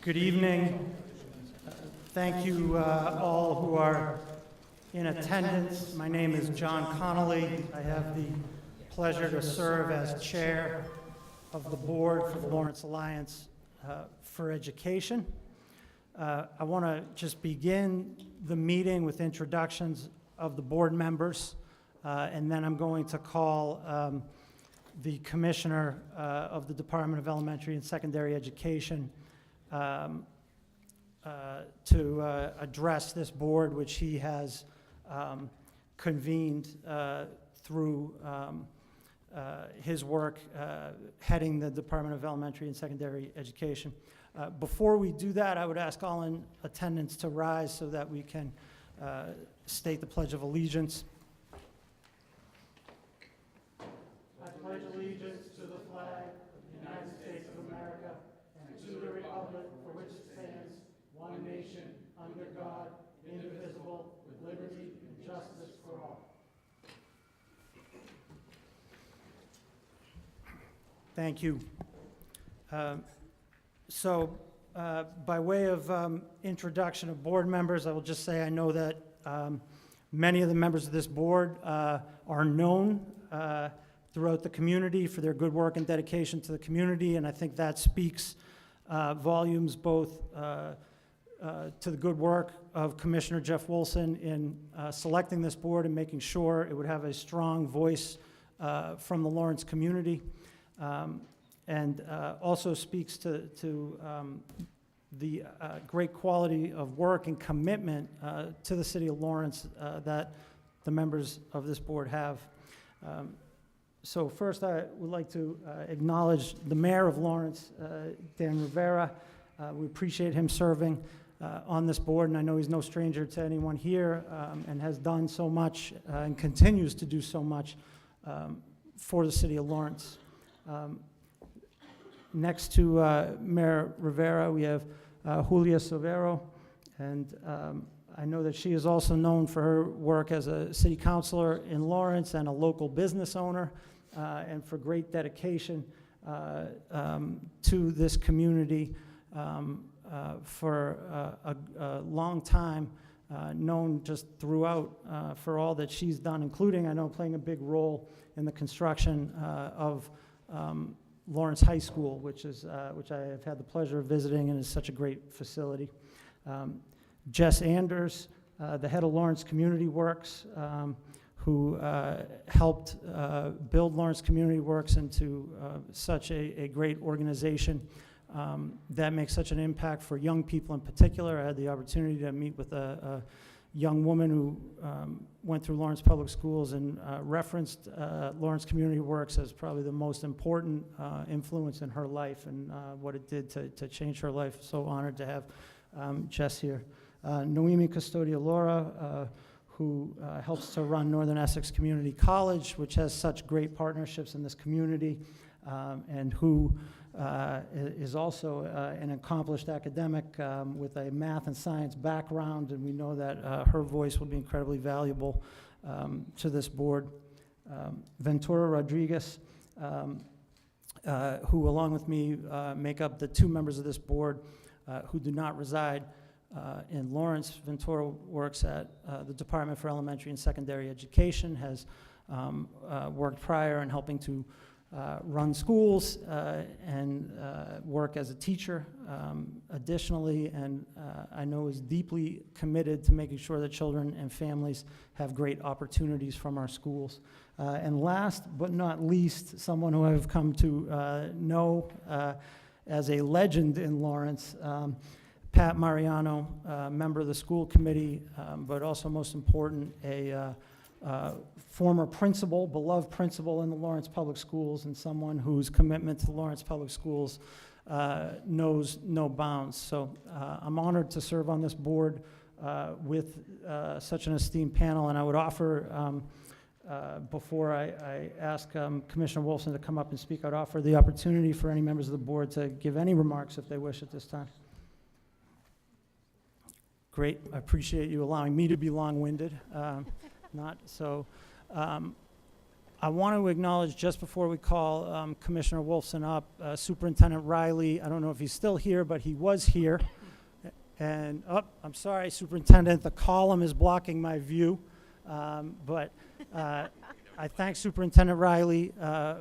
Good evening. Thank you all who are in attendance. My name is John Connolly. I have the pleasure to serve as chair of the board for the Lawrence Alliance for Education. I want to just begin the meeting with introductions of the board members, and then I'm going to call the Commissioner of the Department of Elementary and Secondary Education to address this board, which he has convened through his work heading the Department of Elementary and Secondary Education. Before we do that, I would ask all in attendance to rise so that we can state the Pledge of Allegiance. I pledge allegiance to the flag of the United States of America and to the republic for which it stands, one nation, under God, indivisible, with liberty and justice for all. Thank you. By way of introduction of board members, I will just say I know that many of the members of this board are known throughout the community for their good work and dedication to the community, and I think that speaks volumes both to the good work of Commissioner Jeff Wilson in selecting this board and making sure it would have a strong voice from the Lawrence community, and also speaks to the great quality of work and commitment to the city of Lawrence that the members of this board have. So first, I would like to acknowledge the mayor of Lawrence, Dan Rivera. We appreciate him serving on this board, and I know he's no stranger to anyone here and has done so much and continues to do so much for the city of Lawrence. Next to Mayor Rivera, we have Julia Silvero, and I know that she is also known for her work as a city councilor in Lawrence and a local business owner, and for great dedication to this community for a long time, known just throughout for all that she's done, including, I know, playing a big role in the construction of Lawrence High School, which I have had the pleasure of visiting and is such a great facility. Jess Anders, the head of Lawrence Community Works, who helped build Lawrence Community Works into such a great organization that makes such an impact for young people in particular. I had the opportunity to meet with a young woman who went through Lawrence Public Schools and referenced Lawrence Community Works as probably the most important influence in her life and what it did to change her life. So honored to have Jess here. Noemi Custodia-Laura, who helps to run Northern Essex Community College, which has such great partnerships in this community, and who is also an accomplished academic with a math and science background, and we know that her voice will be incredibly valuable to this board. Ventura Rodriguez, who along with me make up the two members of this board who do not reside in Lawrence. Ventura works at the Department for Elementary and Secondary Education, has worked prior in helping to run schools and work as a teacher additionally, and I know is deeply committed to making sure that children and families have great opportunities from our schools. And last but not least, someone who I've come to know as a legend in Lawrence, Pat Mariano, member of the school committee, but also most important, a former principal, beloved principal in the Lawrence Public Schools, and someone whose commitment to the Lawrence Public Schools knows no bounds. So I'm honored to serve on this board with such an esteemed panel, and I would offer, before I ask Commissioner Wilson to come up and speak, I'd offer the opportunity for any members of the board to give any remarks if they wish at this time. Great, I appreciate you allowing me to be long-winded. Not so. I want to acknowledge, just before we call Commissioner Wolfson up, Superintendent Riley. I don't know if he's still here, but he was here. And, I'm sorry, Superintendent, the column is blocking my view. But I thank Superintendent Riley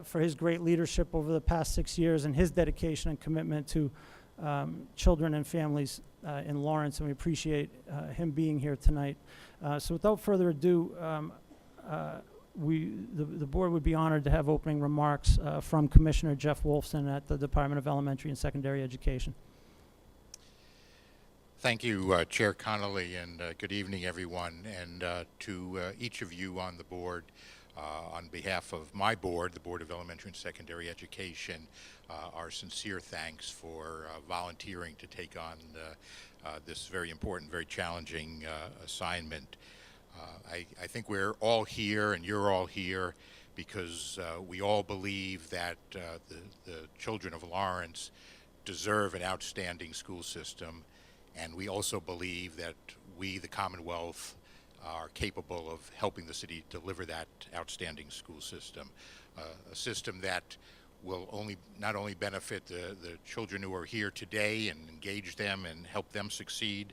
for his great leadership over the past 6 years and his dedication and commitment to children and families in Lawrence, and we appreciate him being here tonight. So without further ado, the board would be honored to have opening remarks from Commissioner Jeff Wolfson at the Department of Elementary and Secondary Education. Thank you, Chair Connolly, and good evening, everyone. And to each of you on the board, on behalf of my board, the Board of Elementary and Secondary Education, our sincere thanks for volunteering to take on this very important, very challenging assignment. I think we're all here, and you're all here, because we all believe that the children of Lawrence deserve an outstanding school system, and we also believe that we, the Commonwealth, are capable of helping the city deliver that outstanding school system, a system that will not only benefit the children who are here today and engage them and help them succeed,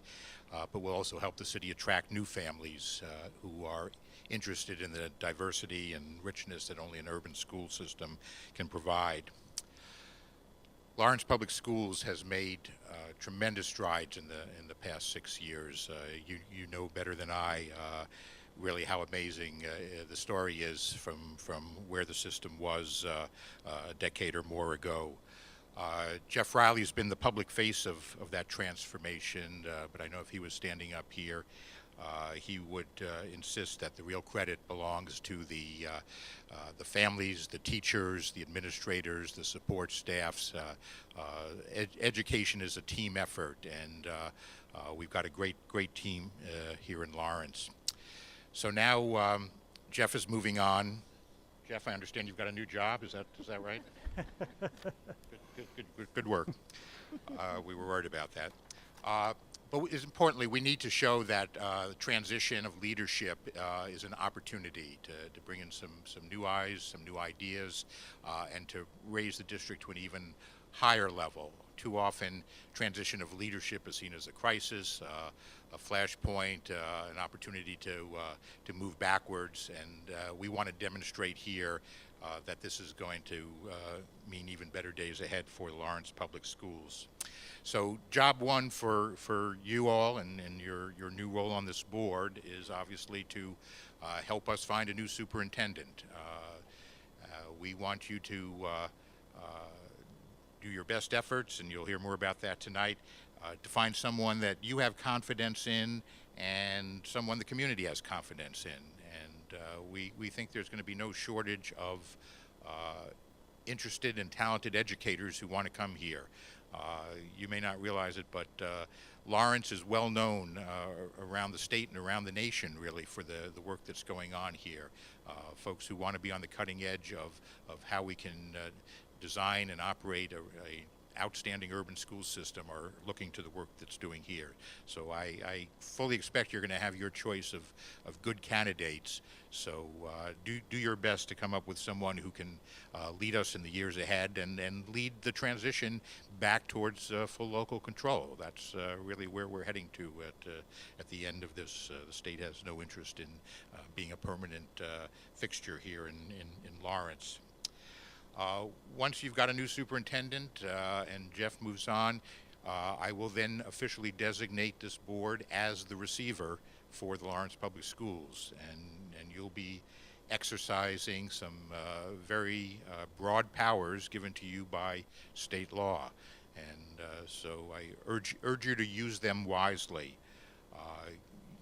but will also help the city attract new families who are interested in the diversity and richness that only an urban school system can provide. Lawrence Public Schools has made tremendous strides in the past 6 years. You know better than I really how amazing the story is from where the system was a decade or more ago. Jeff Riley has been the public face of that transformation, but I know if he was standing up here, he would insist that the real credit belongs to the families, the teachers, the administrators, the support staffs. Education is a team effort, and we've got a great team here in Lawrence. So now Jeff is moving on. Jeff, I understand you've got a new job. Is that right? Good work. We were worried about that. But importantly, we need to show that the transition of leadership is an opportunity to bring in some new eyes, some new ideas, and to raise the district to an even higher level. Too often, transition of leadership is seen as a crisis, a flashpoint, an opportunity to move backwards, and we want to demonstrate here that this is going to mean even better days ahead for Lawrence Public Schools. So job one for you all and your new role on this board is obviously to help us find a new superintendent. We want you to do your best efforts, and you'll hear more about that tonight, to find someone that you have confidence in and someone the community has confidence in. And we think there's going to be no shortage of interested and talented educators who want to come here. You may not realize it, but Lawrence is well known around the state and around the nation, really, for the work that's going on here. Folks who want to be on the cutting edge of how we can design and operate a outstanding urban school system are looking to the work that's doing here. So I fully expect you're going to have your choice of good candidates. So do your best to come up with someone who can lead us in the years ahead and lead the transition back towards full local control. That's really where we're heading to at the end of this. The state has no interest in being a permanent fixture here in Lawrence. Once you've got a new superintendent and Jeff moves on, I will then officially designate this board as the receiver for the Lawrence Public Schools, and you'll be exercising some very broad powers given to you by state law, and so I urge you to use them wisely.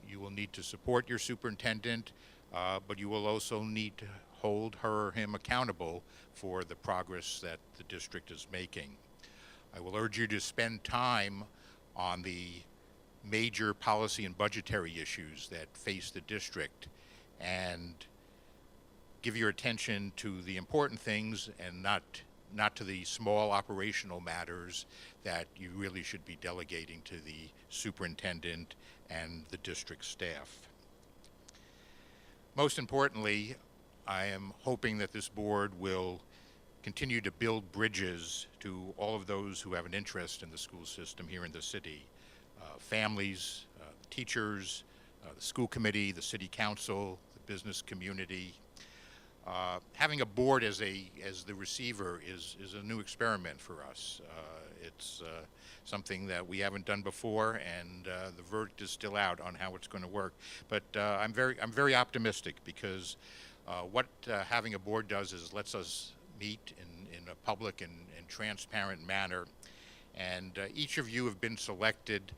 You will need to support your superintendent, but you will also need to hold her or him accountable for the progress that the district is making. I will urge you to spend time on the major policy and budgetary issues that face the district and give your attention to the important things and not to the small operational matters that you really should be delegating to the superintendent and the district staff. Most importantly, I am hoping that this board will continue to build bridges to all of those who have an interest in the school system here in the city. Families, teachers, the school committee, the city council, the business community. Having a board as the receiver is a new experiment for us. It's something that we haven't done before, and the verdict is still out on how it's going to work. But I'm very optimistic, because what having a board does is lets us meet in a public and transparent manner. And each of you have been selected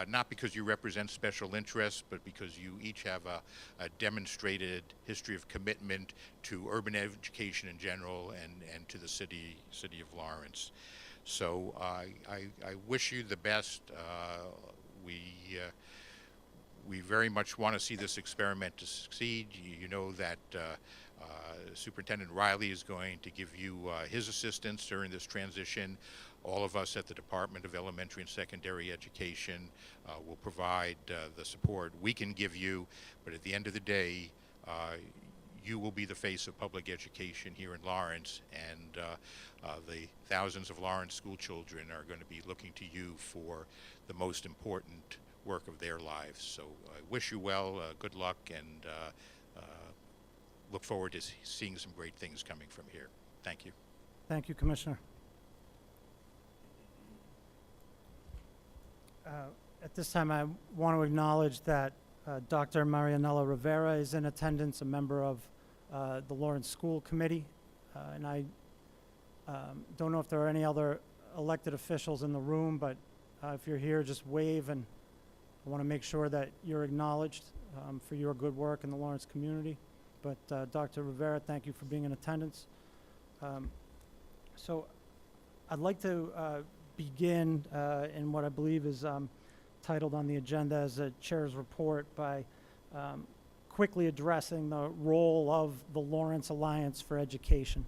not because you represent special interests, but because you each have a demonstrated history of commitment to urban education in general and to the city of Lawrence. So I wish you the best. We very much want to see this experiment to succeed. You know that Superintendent Riley is going to give you his assistance during this transition. All of us at the Department of Elementary and Secondary Education will provide the support we can give you, but at the end of the day, you will be the face of public education here in Lawrence, and the thousands of Lawrence school children are going to be looking to you for the most important work of their lives. So I wish you well, good luck, and look forward to seeing some great things coming from here. Thank you. Thank you, Commissioner. At this time, I want to acknowledge that Dr. Marianella Rivera is in attendance, a member of the Lawrence School Committee. And I don't know if there are any other elected officials in the room, but if you're here, just wave, and I want to make sure that you're acknowledged for your good work in the Lawrence community. But Dr. Rivera, thank you for being in attendance. So I'd like to begin in what I believe is titled on the agenda as a chair's report by quickly addressing the role of the Lawrence Alliance for Education.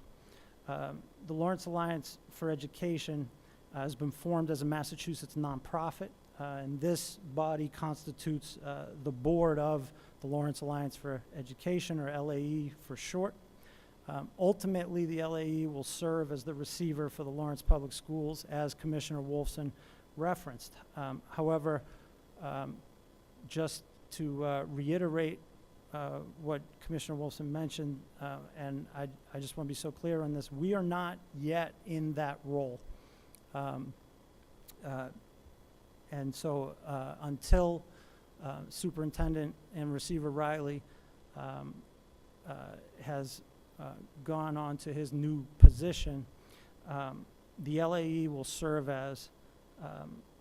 The Lawrence Alliance for Education has been formed as a Massachusetts nonprofit, and this body constitutes the board of the Lawrence Alliance for Education, or LAE for short. Ultimately, the LAE will serve as the receiver for the Lawrence Public Schools, as Commissioner Wolfson referenced. However, just to reiterate what Commissioner Wolfson mentioned, and I just want to be so clear on this, we are not yet in that role. And so until Superintendent and Receiver Riley has gone on to his new position, the LAE will serve as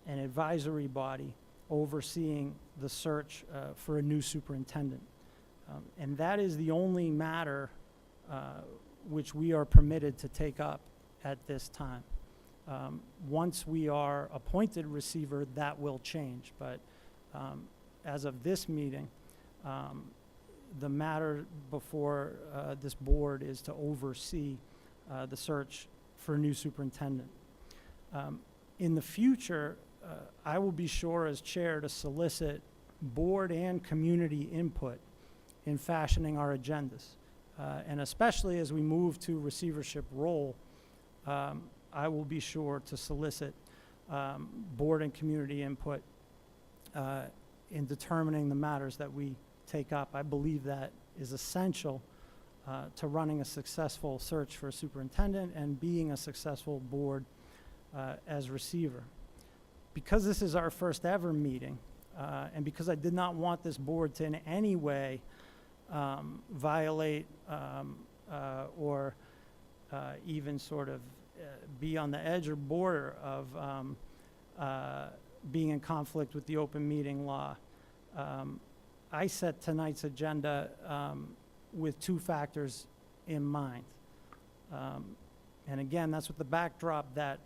an advisory body overseeing the search for a new superintendent. And that is the only matter which we are permitted to take up at this time. Once we are appointed receiver, that will change. But as of this meeting, the matter before this board is to oversee the search for a new superintendent. In the future, I will be sure as chair to solicit board and community input in fashioning our agendas. And especially as we move to receivership role, I will be sure to solicit board and community input in determining the matters that we take up. I believe that is essential to running a successful search for a superintendent and being a successful board as receiver. Because this is our first ever meeting, and because I did not want this board to in any way violate or even sort of be on the edge or border of being in conflict with the open meeting law, I set tonight's agenda with two factors in mind. And again, that's with the backdrop that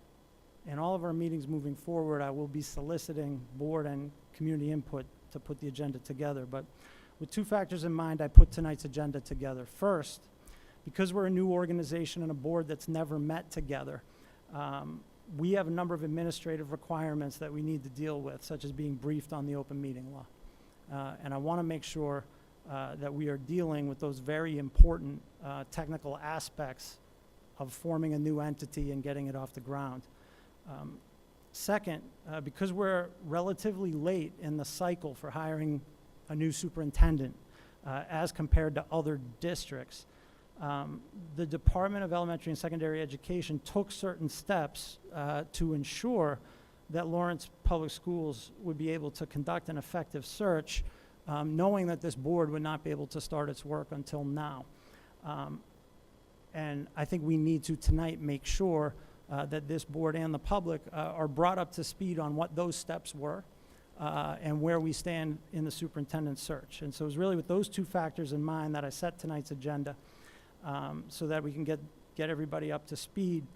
in all of our meetings moving forward, I will be soliciting board and community input to put the agenda together. But with two factors in mind, I put tonight's agenda together. First, because we're a new organization and a board that's never met together, we have a number of administrative requirements that we need to deal with, such as being briefed on the open meeting law. And I want to make sure that we are dealing with those very important technical aspects of forming a new entity and getting it off the ground. Second, because we're relatively late in the cycle for hiring a new superintendent as compared to other districts, the Department of Elementary and Secondary Education took certain steps to ensure that Lawrence Public Schools would be able to conduct an effective search, knowing that this board would not be able to start its work until now. And I think we need to tonight make sure that this board and the public are brought up to speed on what those steps were and where we stand in the superintendent's search. And so it was really with those two factors in mind that I set tonight's agenda so that we can get everybody up to speed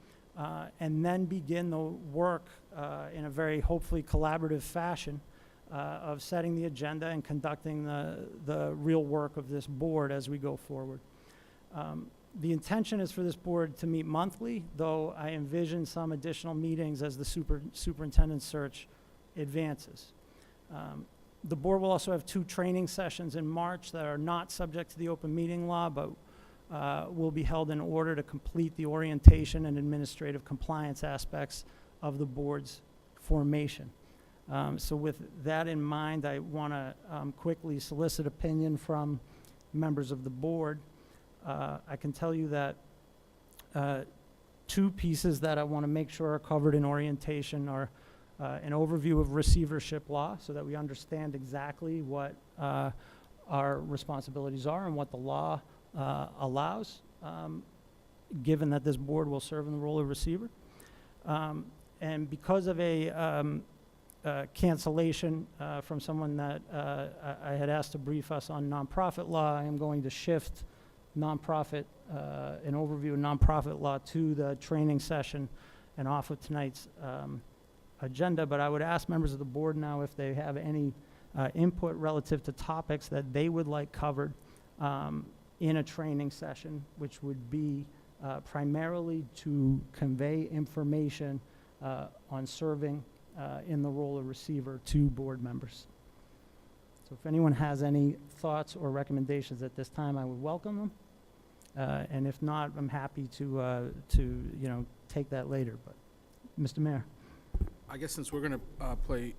and then begin the work in a very hopefully collaborative fashion of setting the agenda and conducting the real work of this board as we go forward. The intention is for this board to meet monthly, though I envision some additional meetings as the superintendent search advances. The board will also have 2 training sessions in March that are not subject to the open meeting law, but will be held in order to complete the orientation and administrative compliance aspects of the board's formation. So with that in mind, I want to quickly solicit opinion from members of the board. I can tell you that 2 pieces that I want to make sure are covered in orientation are an overview of receivership law so that we understand exactly what our responsibilities are and what the law allows, given that this board will serve in the role of receiver. And because of a cancellation from someone that I had asked to brief us on nonprofit law, I am going to shift nonprofit, an overview of nonprofit law to the training session and off of tonight's agenda. But I would ask members of the board now if they have any input relative to topics that they would like covered in a training session, which would be primarily to convey information on serving in the role of receiver to board members. So if anyone has any thoughts or recommendations at this time, I would welcome them. And if not, I'm happy to take that later. But Mr. Mayor. I guess since we're going to play,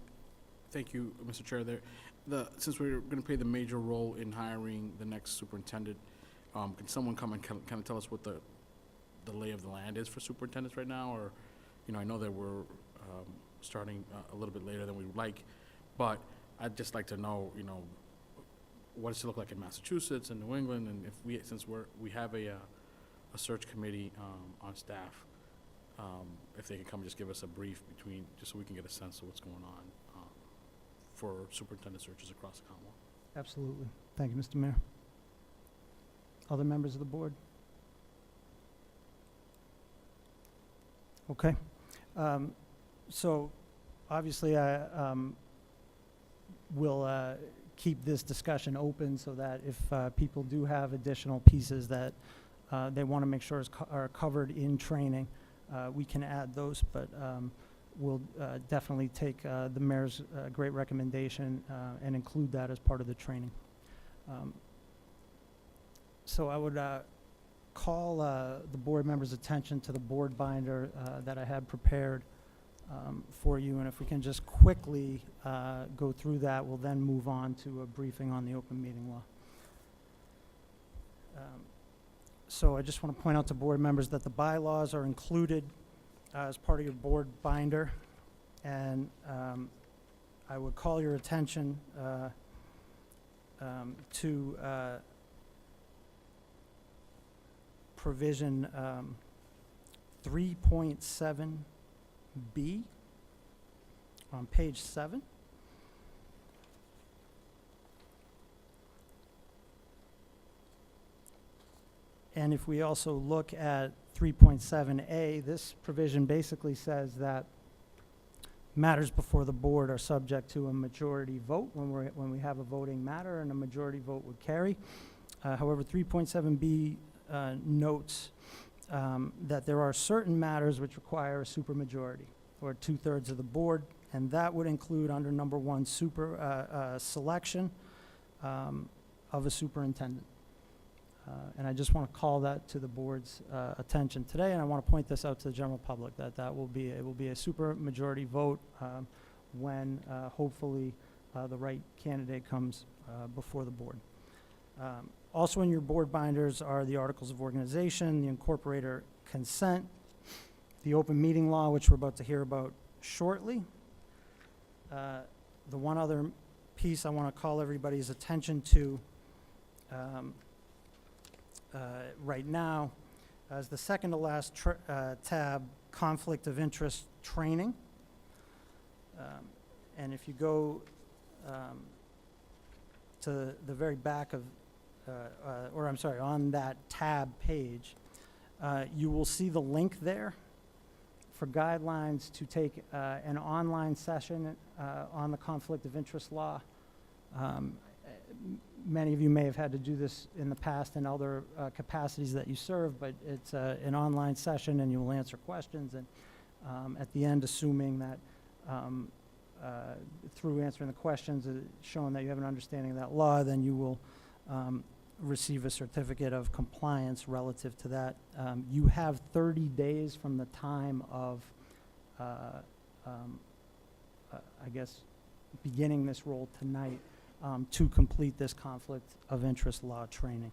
thank you, Mr. Chair, since we're going to play the major role in hiring the next superintendent, can someone come and kind of tell us what the lay of the land is for superintendents right now? Or, I know that we're starting a little bit later than we would like, but I'd just like to know, what does it look like in Massachusetts and New England, and since we have a search committee on staff, if they can come and just give us a brief just so we can get a sense of what's going on for superintendent searches across the Commonwealth. Absolutely. Thank you, Mr. Mayor. Other members of the board? Okay. So obviously I will keep this discussion open so that if people do have additional pieces that they want to make sure are covered in training, we can add those, but we'll definitely take the mayor's great recommendation and include that as part of the training. So I would call the board members' attention to the board binder that I had prepared for you, and if we can just quickly go through that, we'll then move on to a briefing on the open meeting law. So I just want to point out to board members that the bylaws are included as part of your board binder, and I would call your attention to provision 3.7B on page 7. And if we also look at 3.7A, this provision basically says that matters before the board are subject to a majority vote when we have a voting matter, and a majority vote would carry. However, 3.7B notes that there are certain matters which require a supermajority, or 2/3 of the board, and that would include under number 1 selection of a superintendent. And I just want to call that to the board's attention today, and I want to point this out to the general public, that it will be a super majority vote when hopefully the right candidate comes before the board. Also in your board binders are the articles of organization, the incorporator consent, the open meeting law, which we're about to hear about shortly. The one other piece I want to call everybody's attention to right now is the second to last tab, conflict of interest training. And if you go to the very back of, or I'm sorry, on that tab page, you will see the link there for guidelines to take an online session on the conflict of interest law. Many of you may have had to do this in the past in other capacities that you serve, but it's an online session and you will answer questions, and at the end, assuming that through answering the questions, showing that you have an understanding of that law, then you will receive a certificate of compliance relative to that. You have 30 days from the time of, I guess, beginning this role tonight to complete this conflict of interest law training.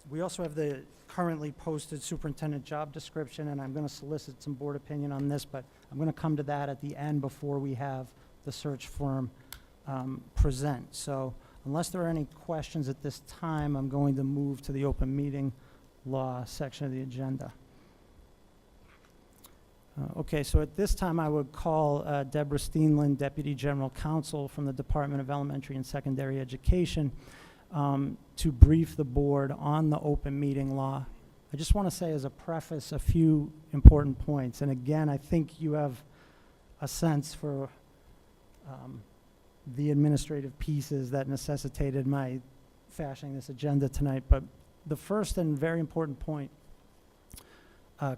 We also have the currently posted superintendent job description, and I'm going to solicit some board opinion on this, but I'm going to come to that at the end before we have the search firm present. So unless there are any questions at this time, I'm going to move to the open meeting law section of the agenda. Okay, so at this time I would call Deborah Steenland, Deputy General Counsel from the Department of Elementary and Secondary Education, to brief the board on the open meeting law. I just want to say as a preface a few important points. And again, I think you have a sense for the administrative pieces that necessitated my fashioning this agenda tonight. But the first and very important point,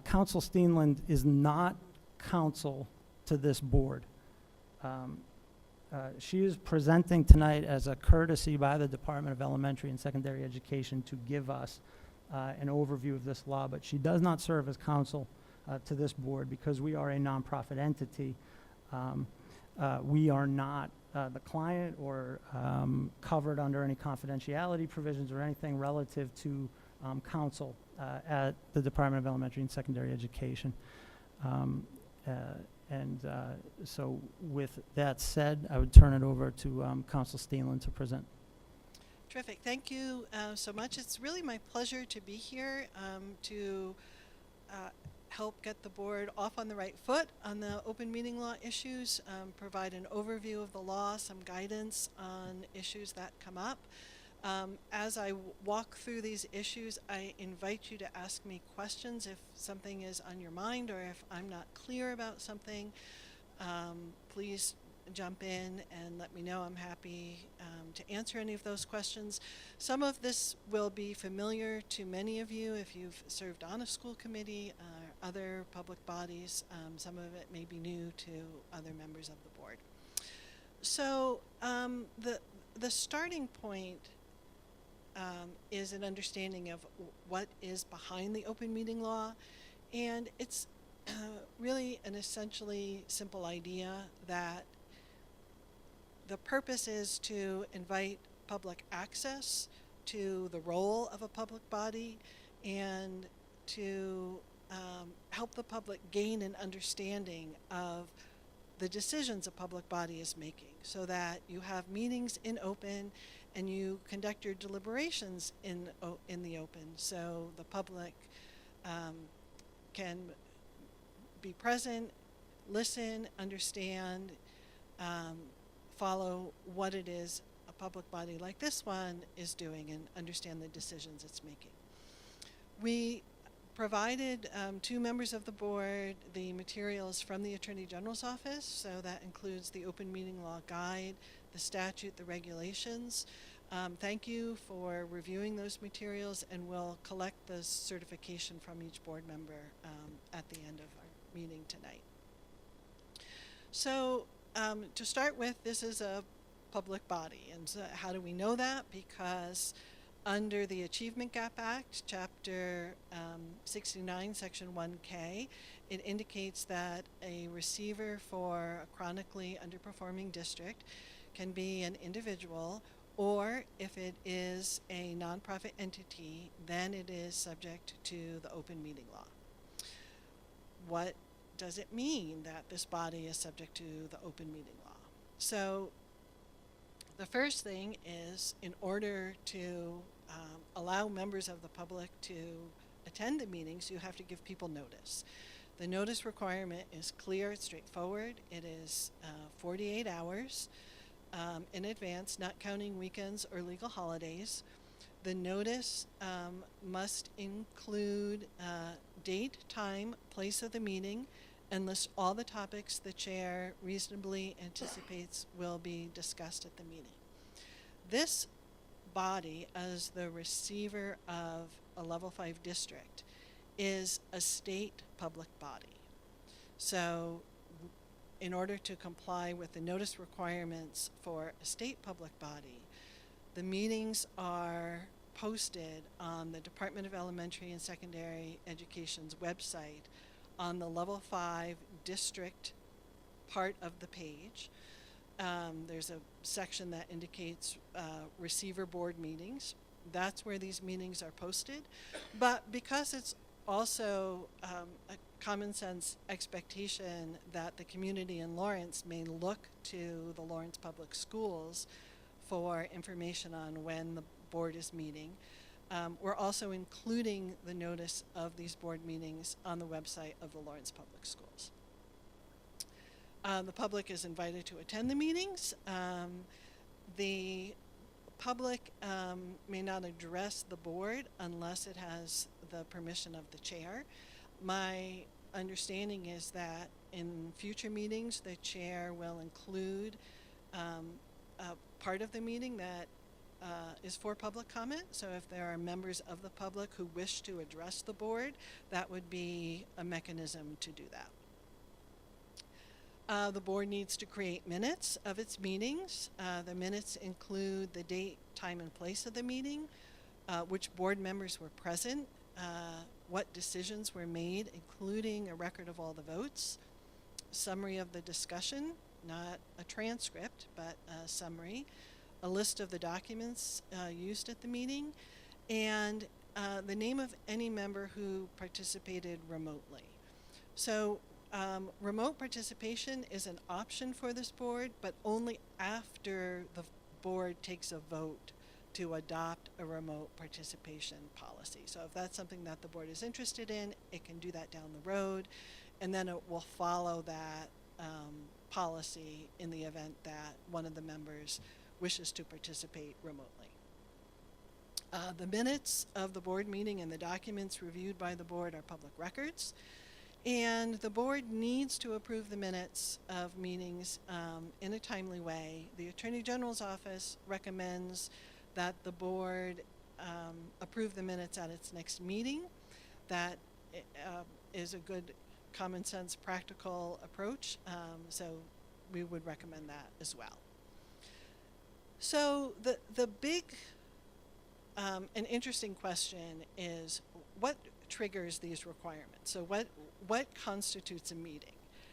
Counsel Steenland is not counsel to this board. She is presenting tonight as a courtesy by the Department of Elementary and Secondary Education to give us an overview of this law, but she does not serve as counsel to this board because we are a nonprofit entity. We are not the client or covered under any confidentiality provisions or anything relative to counsel at the Department of Elementary and Secondary Education. So with that said, I would turn it over to Counsel Steenland to present. Terrific. Thank you so much. It's really my pleasure to be here to help get the board off on the right foot on the open meeting law issues, provide an overview of the law, some guidance on issues that come up. As I walk through these issues, I invite you to ask me questions if something is on your mind or if I'm not clear about something. Please jump in and let me know. I'm happy to answer any of those questions. Some of this will be familiar to many of you if you've served on a school committee or other public bodies. Some of it may be new to other members of the board. So the starting point is an understanding of what is behind the open meeting law, and it's really an essentially simple idea that the purpose is to invite public access to the role of a public body and to help the public gain an understanding of the decisions a public body is making, so that you have meetings in open and you conduct your deliberations in the open, so the public can be present, listen, understand, follow what it is a public body like this one is doing and understand the decisions it's making. We provided two members of the board the materials from the Attorney General's office, so that includes the open meeting law guide, the statute, the regulations. Thank you for reviewing those materials, and we'll collect the certification from each board member at the end of our meeting tonight. So to start with, this is a public body. And so how do we know that? Because under the Achievement Gap Act, Chapter 69, Section 1K, it indicates that a receiver for a chronically underperforming district can be an individual, or if it is a nonprofit entity, then it is subject to the open meeting law. What does it mean that this body is subject to the open meeting law? So the first thing is, in order to allow members of the public to attend the meetings, you have to give people notice. The notice requirement is clear, it's straightforward. It is 48 hours in advance, not counting weekends or legal holidays. The notice must include date, time, place of the meeting, and list all the topics the chair reasonably anticipates will be discussed at the meeting. This body, as the receiver of a level 5 district, is a state public body. So in order to comply with the notice requirements for a state public body, the meetings are posted on the Department of Elementary and Secondary Education's website on the level 5 district part of the page. There's a section that indicates receiver board meetings. That's where these meetings are posted. But because it's also a common sense expectation that the community in Lawrence may look to the Lawrence Public Schools for information on when the board is meeting, we're also including the notice of these board meetings on the website of the Lawrence Public Schools. The public is invited to attend the meetings. The public may not address the board unless it has the permission of the chair. My understanding is that in future meetings, the chair will include a part of the meeting that is for public comment. So if there are members of the public who wish to address the board, that would be a mechanism to do that. The board needs to create minutes of its meetings. The minutes include the date, time, and place of the meeting, which board members were present, what decisions were made, including a record of all the votes, summary of the discussion, not a transcript, but a summary, a list of the documents used at the meeting, and the name of any member who participated remotely. So remote participation is an option for this board, but only after the board takes a vote to adopt a remote participation policy. So if that's something that the board is interested in, it can do that down the road, and then it will follow that policy in the event that one of the members wishes to participate remotely. The minutes of the board meeting and the documents reviewed by the board are public records. And the board needs to approve the minutes of meetings in a timely way. The Attorney General's office recommends that the board approve the minutes at its next meeting. That is a good common sense practical approach, so we would recommend that as well. So the big and interesting question is, what triggers these requirements? So what constitutes a meeting?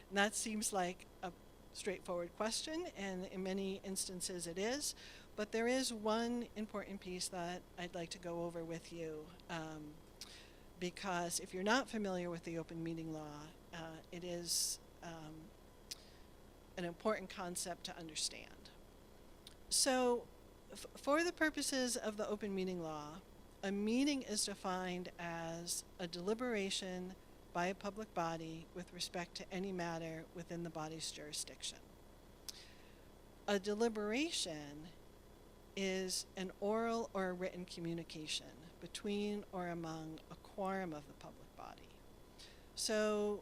And that seems like a straightforward question, and in many instances it is, but there is one important piece that I'd like to go over with you, because if you're not familiar with the open meeting law, it is an important concept to understand. So for the purposes of the open meeting law, a meeting is defined as a deliberation by a public body with respect to any matter within the body's jurisdiction. A deliberation is an oral or a written communication between or among a quorum of the public body. So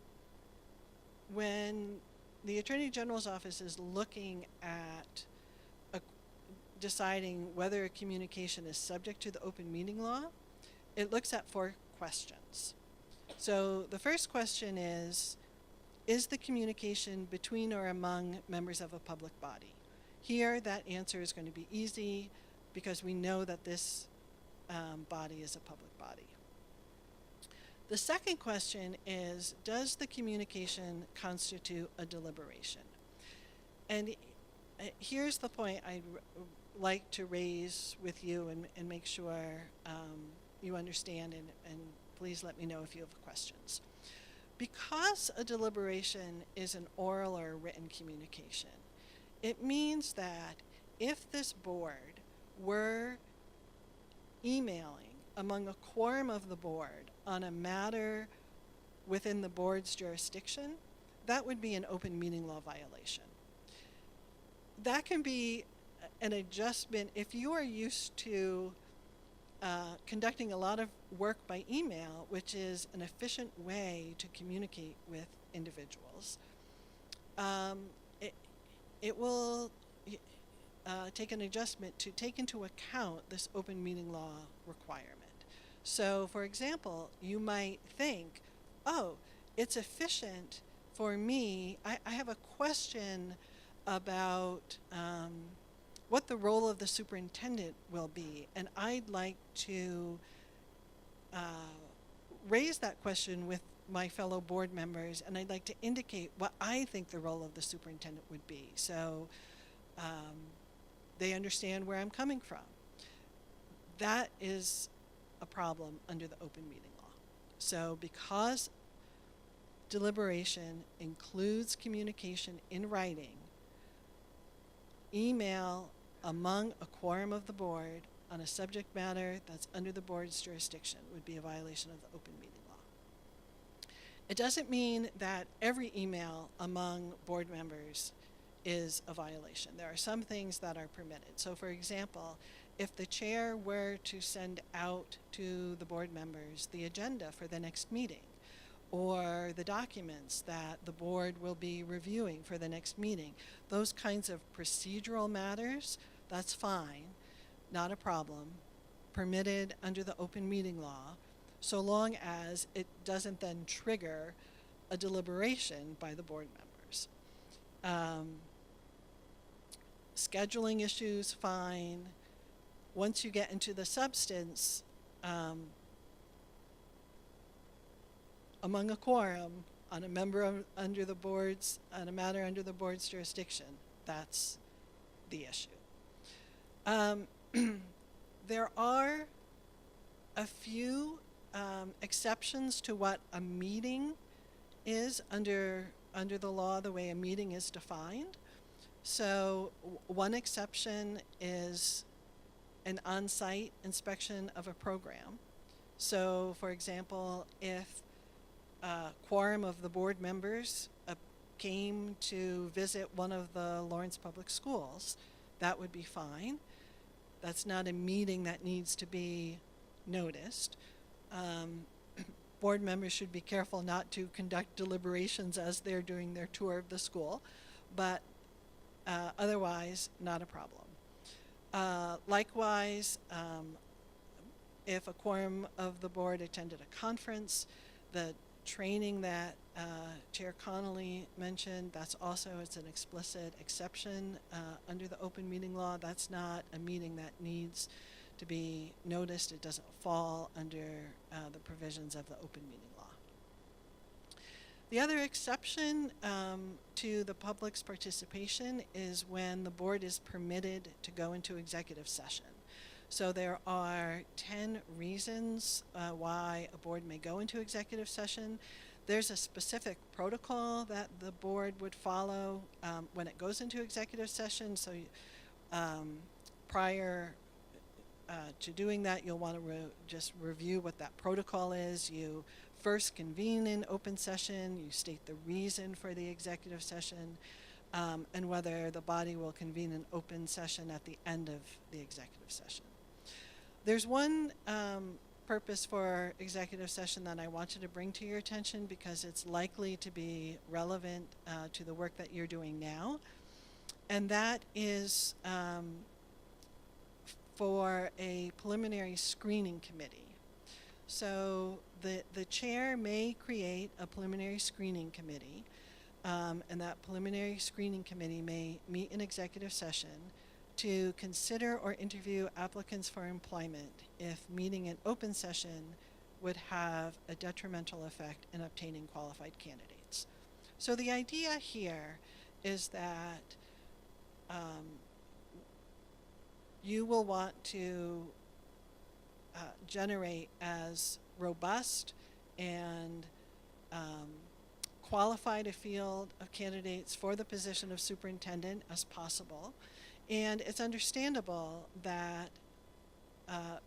when the Attorney General's office is looking at deciding whether a communication is subject to the open meeting law, it looks at 4 questions. So the first question is the communication between or among members of a public body? Here, that answer is going to be easy because we know that this body is a public body. The second question is, does the communication constitute a deliberation? And here's the point I'd like to raise with you and make sure you understand, and please let me know if you have questions. Because a deliberation is an oral or written communication, it means that if this board were emailing among a quorum of the board on a matter within the board's jurisdiction, that would be an open meeting law violation. That can be an adjustment if you are used to conducting a lot of work by email, which is an efficient way to communicate with individuals. It will take an adjustment to take into account this open meeting law requirement. So, for example, you might think, oh, it's efficient for me. I have a question about what the role of the superintendent will be, and I'd like to raise that question with my fellow board members, and I'd like to indicate what I think the role of the superintendent would be, so they understand where I'm coming from. That is a problem under the open meeting law. So because deliberation includes communication in writing, email among a quorum of the board on a subject matter that's under the board's jurisdiction would be a violation of the open meeting law. It doesn't mean that every email among board members is a violation. There are some things that are permitted. So for example, if the chair were to send out to the board members the agenda for the next meeting, or the documents that the board will be reviewing for the next meeting, those kinds of procedural matters, that's fine, not a problem, permitted under the open meeting law, so long as it doesn't then trigger a deliberation by the board members. Scheduling issues, fine. Once you get into the substance, among a quorum on a member under the board's, on a matter under the board's jurisdiction, that's the issue. There are a few exceptions to what a meeting is under the law, the way a meeting is defined. So one exception is an on-site inspection of a program. So for example, if a quorum of the board members came to visit one of the Lawrence Public Schools, that would be fine. That's not a meeting that needs to be noticed. Board members should be careful not to conduct deliberations as they're doing their tour of the school, but otherwise, not a problem. Likewise, if a quorum of the board attended a conference, the training that Chair Connolly mentioned, that's also, it's an explicit exception under the open meeting law. That's not a meeting that needs to be noticed. It doesn't fall under the provisions of the open meeting law. The other exception to the public's participation is when the board is permitted to go into executive session. So there are 10 reasons why a board may go into executive session. There's a specific protocol that the board would follow when it goes into executive session. So prior to doing that, you'll want to just review what that protocol is. You first convene in open session, you state the reason for the executive session, and whether the body will convene an open session at the end of the executive session. There's one purpose for executive session that I wanted to bring to your attention because it's likely to be relevant to the work that you're doing now, and that is for a preliminary screening committee. So the chair may create a preliminary screening committee and that preliminary screening committee may meet in executive session to consider or interview applicants for employment if meeting in open session would have a detrimental effect in obtaining qualified candidates. So the idea here is that you will want to generate as robust and qualified a field of candidates for the position of superintendent as possible. And it's understandable that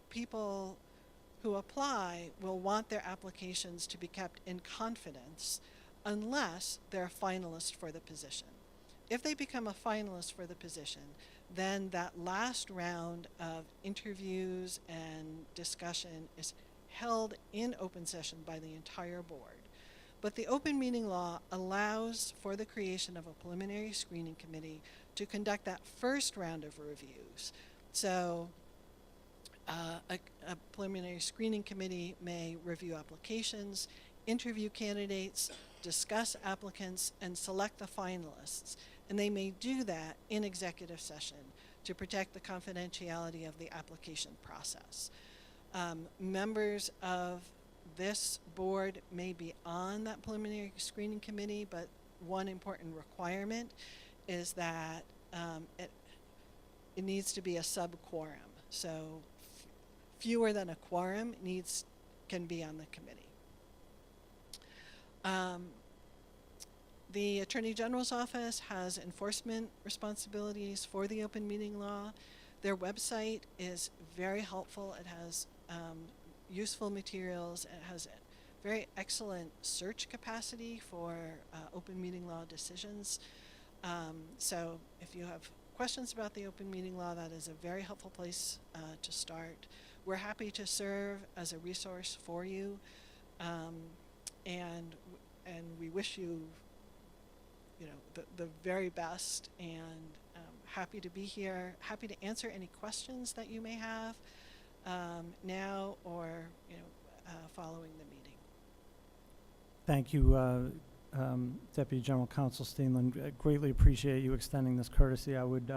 people who apply will want their applications to be kept in confidence unless they're a finalist for the position. If they become a finalist for the position, then that last round of interviews and discussion is held in open session by the entire board. But the open meeting law allows for the creation of a preliminary screening committee to conduct that first round of reviews. So a preliminary screening committee may review applications, interview candidates, discuss applicants, and select the finalists. And they may do that in executive session to protect the confidentiality of the application process. Members of this board may be on that preliminary screening committee, but one important requirement is that it needs to be a sub-quorum. So fewer than a quorum can be on the committee. The Attorney General's office has enforcement responsibilities for the open meeting law. Their website is very helpful. It has useful materials. It has a very excellent search capacity for open meeting law decisions. So if you have questions about the open meeting law, that is a very helpful place to start. We're happy to serve as a resource for you, and we wish you, the very best, and happy to be here, happy to answer any questions that you may have now or following the meeting. Thank you, Deputy General Counsel Steenland. I greatly appreciate you extending this courtesy. I would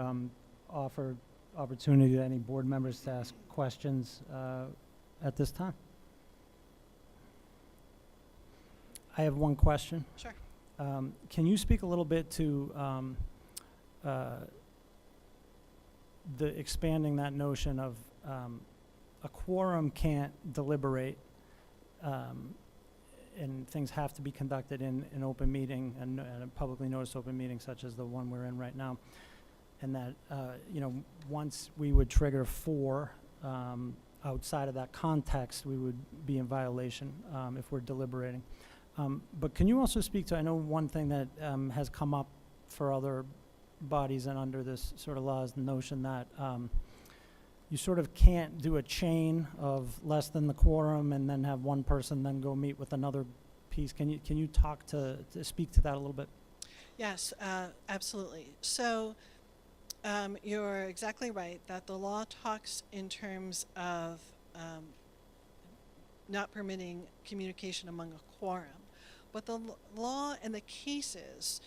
offer opportunity to any board members to ask questions at this time. I have one question. Sure. Can you speak a little bit to the expanding that notion of a quorum can't deliberate and things have to be conducted in an open meeting and a publicly noticed open meeting such as the one we're in right now, and that once we would trigger 4 outside of that context, we would be in violation if we're deliberating. But can you also speak to, I know one thing that has come up for other bodies and under this sort of law is the notion that you sort of can't do a chain of less than the quorum and then have one person then go meet with another piece. Can you talk to speak to that a little bit? Yes, absolutely. So you're exactly right that the law talks in terms of not permitting communication among a quorum. But the law and the cases,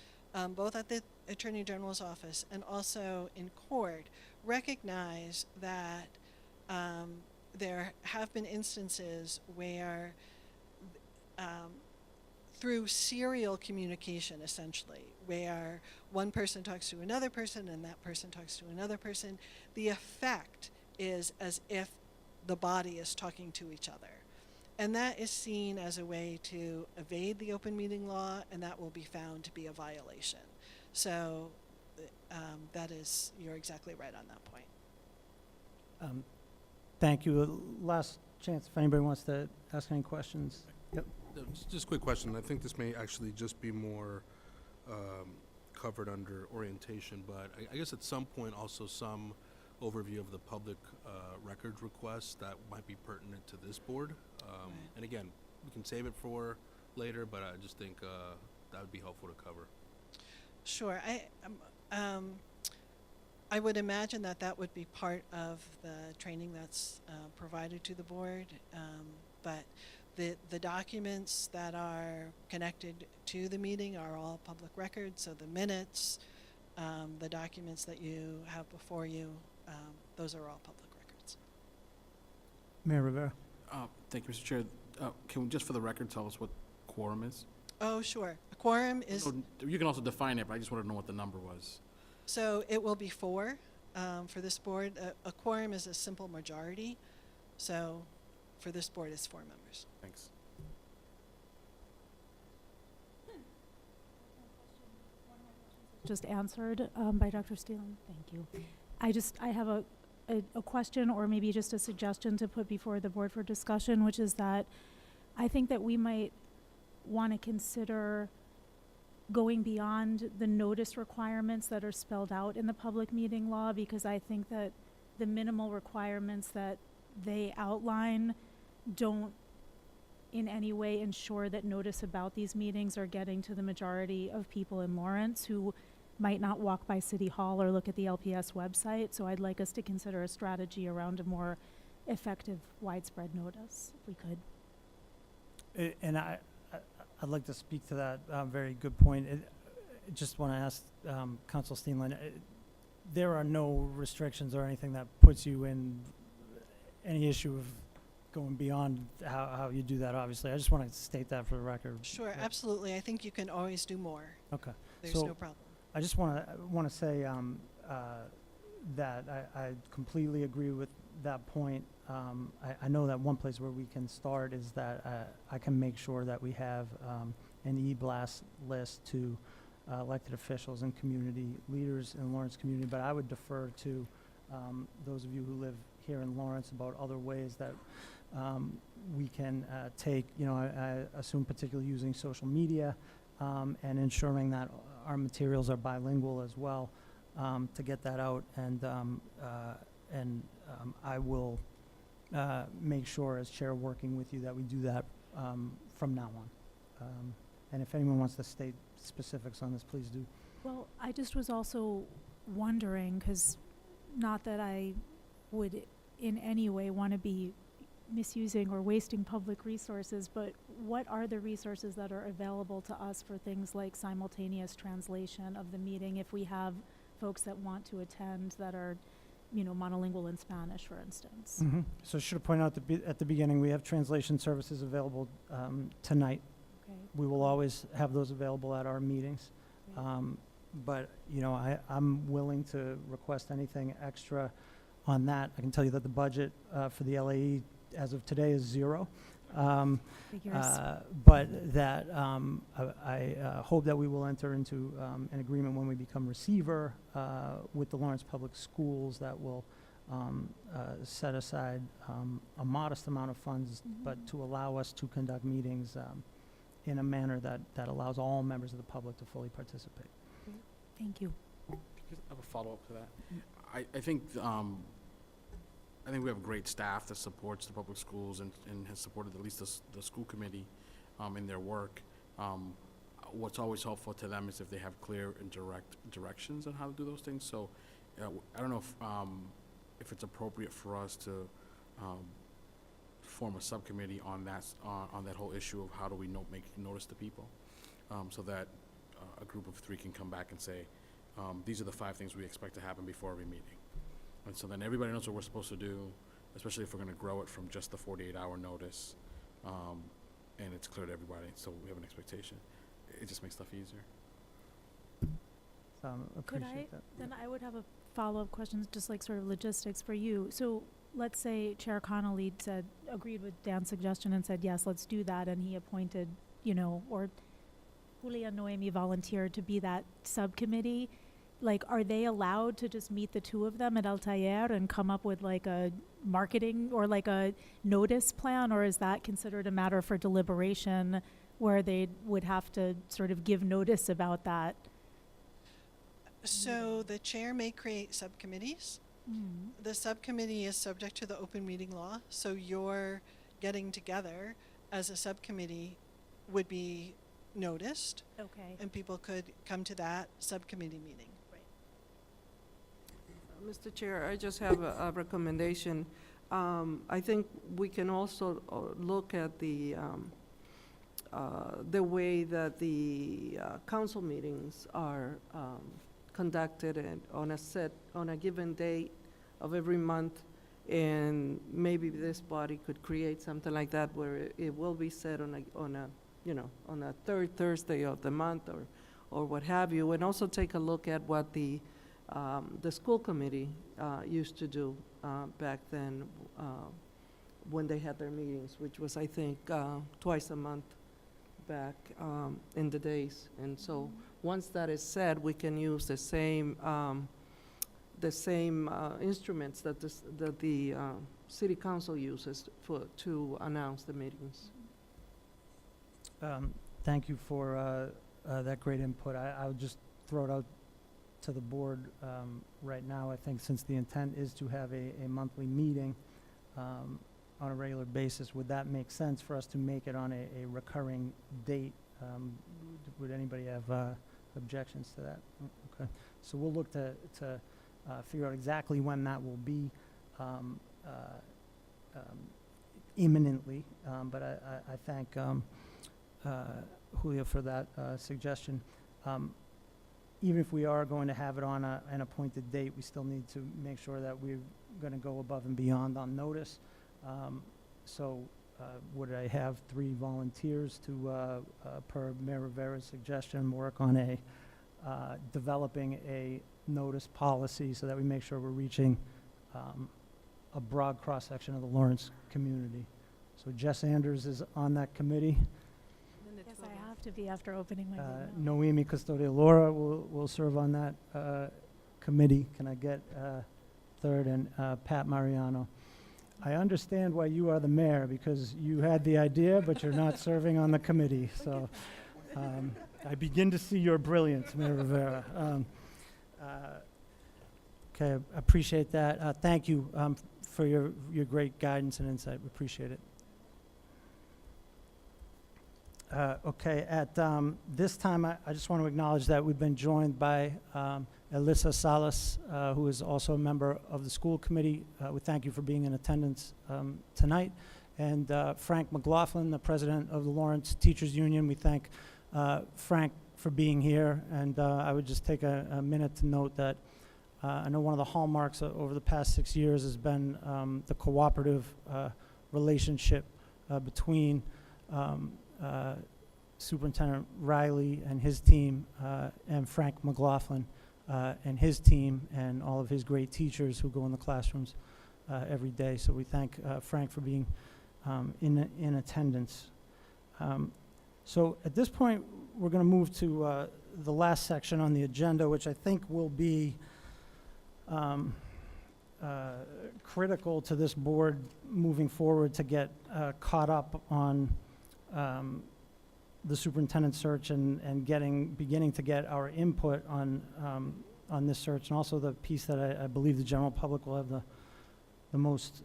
both at the Attorney General's office and also in court, recognize that there have been instances where through serial communication, essentially, where one person talks to another person and that person talks to another person, the effect is as if the body is talking to each other. And that is seen as a way to evade the open meeting law, and that will be found to be a violation. So you're exactly right on that point. Thank you. Last chance if anybody wants to ask any questions. Yep. Just a quick question. I think this may actually just be more covered under orientation, but I guess at some point also some overview of the public records requests that might be pertinent to this board. Right. And again, we can save it for later, but I just think that would be helpful to cover. Sure. I would imagine that would be part of the training that's provided to the board. But The documents that are connected to the meeting are all public records, so the minutes, the documents that you have before you, those are all public records. Mayor Rivera. Thank you, Mr. Chair. Can we, just for the record, tell us what quorum is? Oh, sure. A quorum is, No, you can also define it, but I just want to know what the number was. so it will be 4 for this board. A quorum is a simple majority, so for this board it's 4 members. Thanks. Just answered by Dr. Steele. Thank you. I have a question, or maybe just a suggestion to put before the board for discussion, which is that I think that we might want to consider going beyond the notice requirements that are spelled out in the public meeting law, because I think that the minimal requirements that they outline don't in any way ensure that notice about these meetings are getting to the majority of people in Lawrence who might not walk by City Hall or look at the LPS website. So I'd like us to consider a strategy around a more effective widespread notice, if we could. And I'd like to speak to that very good point. Just want to ask Council Steenland, there are no restrictions or anything that puts you in any issue of going beyond how you do that, obviously. I just want to state that for the record. Sure, Yeah. absolutely. I think you can always do more. Okay. There's So- no problem. I just want to say that I completely agree with that point. I know that one place where we can start is that I can make sure that we have an e-blast list to elected officials and community leaders in Lawrence community, but I would defer to those of you who live here in Lawrence about other ways that we can take, I assume particularly using social media and ensuring that our materials are bilingual as well, to get that out, and I will make sure as chair working with you that we do that from now on. And if anyone wants to state specifics on this, please do. Well, I just was also wondering, because not that I would in any way want to be misusing or wasting public resources, but what are the resources that are available to us for things like simultaneous translation of the meeting if we have folks that want to attend that are, monolingual in Spanish, for instance? Mm-hmm. So I should have pointed out at the beginning, we have translation services available tonight. Okay. We will always have those available at our meetings. Great. But, I'm willing to request anything extra on that. I can tell you that the budget for the LAE as of today is 0. Figures. But that I hope that we will enter into an agreement when we become receiver with the Lawrence Public Schools that will set aside a modest amount of funds, but to allow us to conduct meetings in a manner that allows all members of the public to fully participate. Thank you. I have a follow-up to that. I think we have great staff that supports the public schools and has supported at least the school committee in their work. What's always helpful to them is if they have clear and direct directions on how to do those things. So I don't know if it's appropriate for us to form a subcommittee on that whole issue of how do we make notice to people, so that a group of 3 can come back and say, these are the 5 things we expect to happen before every meeting. And so then everybody knows what we're supposed to do, especially if we're going to grow it from just the 48-hour notice, and it's clear to everybody, so we have an expectation. It just makes stuff easier. Appreciate that. Then I would have a follow-up question, just like sort of logistics for you. So let's say Chair Connolly agreed with Dan's suggestion and said, yes, let's do that, and he appointed, or Julia Noemi volunteered to be that subcommittee. Like, are they allowed to just meet the 2 of them at Altair and come up with like a marketing or like a notice plan, or is that considered a matter for deliberation where they would have to sort of give notice about that? So the chair may create subcommittees. The subcommittee is subject to the open meeting law, so your getting together as a subcommittee would be noticed, Okay. and people could come to that subcommittee meeting. Mr. Chair, I just have a recommendation. I think we can also look at the way that the council meetings are conducted and on a given date of every month, and maybe this body could create something like that where it will be set on a third Thursday of the month or what have you, and also take a look at what the school committee used to do back then when they had their meetings, which was, I think, twice a month back in the days. And so once that is said, we can use the same instruments that the city council uses to announce the meetings. Thank you for that great input. I would just throw it out to the board right now. I think since the intent is to have a monthly meeting on a regular basis, would that make sense for us to make it on a recurring date? Would anybody have objections to that? Okay, so we'll look to figure out exactly when that will be imminently, but I thank Julio for that suggestion. Even if we are going to have it on an appointed date, we still need to make sure that we're going to go above and beyond on notice. So would I have 3 volunteers to, per Mayor Rivera's suggestion, work on developing a notice policy so that we make sure we're reaching a broad cross-section of the Lawrence community. So Jess Anders is on that committee. Yes, I have to be after opening my meeting. Noemi Custodio-Laura will serve on that committee. Can I get third? And Pat Mariano. I understand why you are the mayor, because you had the idea, but you're not serving on the committee. So I begin to see your brilliance, Mayor Rivera. Okay, I appreciate that. Thank you for your great guidance and insight. We appreciate it. Okay, at this time, I just want to acknowledge that we've been joined by Alyssa Salas, who is also a member of the school committee. We thank you for being in attendance tonight. And Frank McLaughlin, the president of the Lawrence Teachers Union. We thank Frank for being here. And I would just take a minute to note that I know one of the hallmarks over the past 6 years has been the cooperative relationship between Superintendent Riley and his team and Frank McLaughlin and his team and all of his great teachers who go in the classrooms every day. So we thank Frank for being in attendance. So at this point, we're going to move to the last section on the agenda, which I think will be critical to this board moving forward to get caught up on the superintendent search and beginning to get our input on this search, and also the piece that I believe the general public will have the most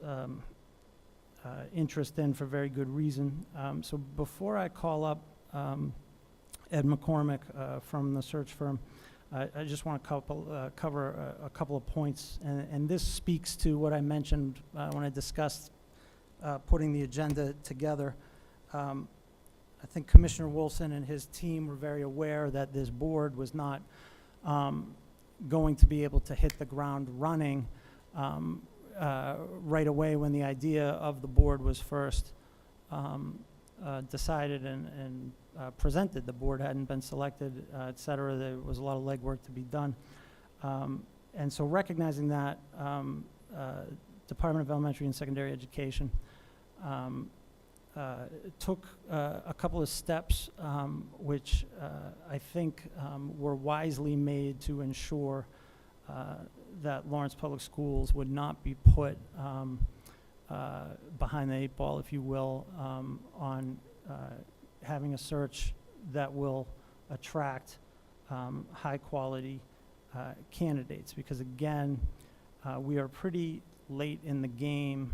interest in for very good reason. So before I call up Ed McCormick from the search firm, I just want to cover a couple of points, and this speaks to what I mentioned when I discussed putting the agenda together. I think Commissioner Wilson and his team were very aware that this board was not going to be able to hit the ground running right away when the idea of the board was first decided and presented. The board hadn't been selected, et cetera. There was a lot of legwork to be done. And so recognizing that, Department of Elementary and Secondary Education took a couple of steps which I think were wisely made to ensure that Lawrence Public Schools would not be put behind the 8 ball, if you will, on having a search that will attract high quality candidates. Because again, we are pretty late in the game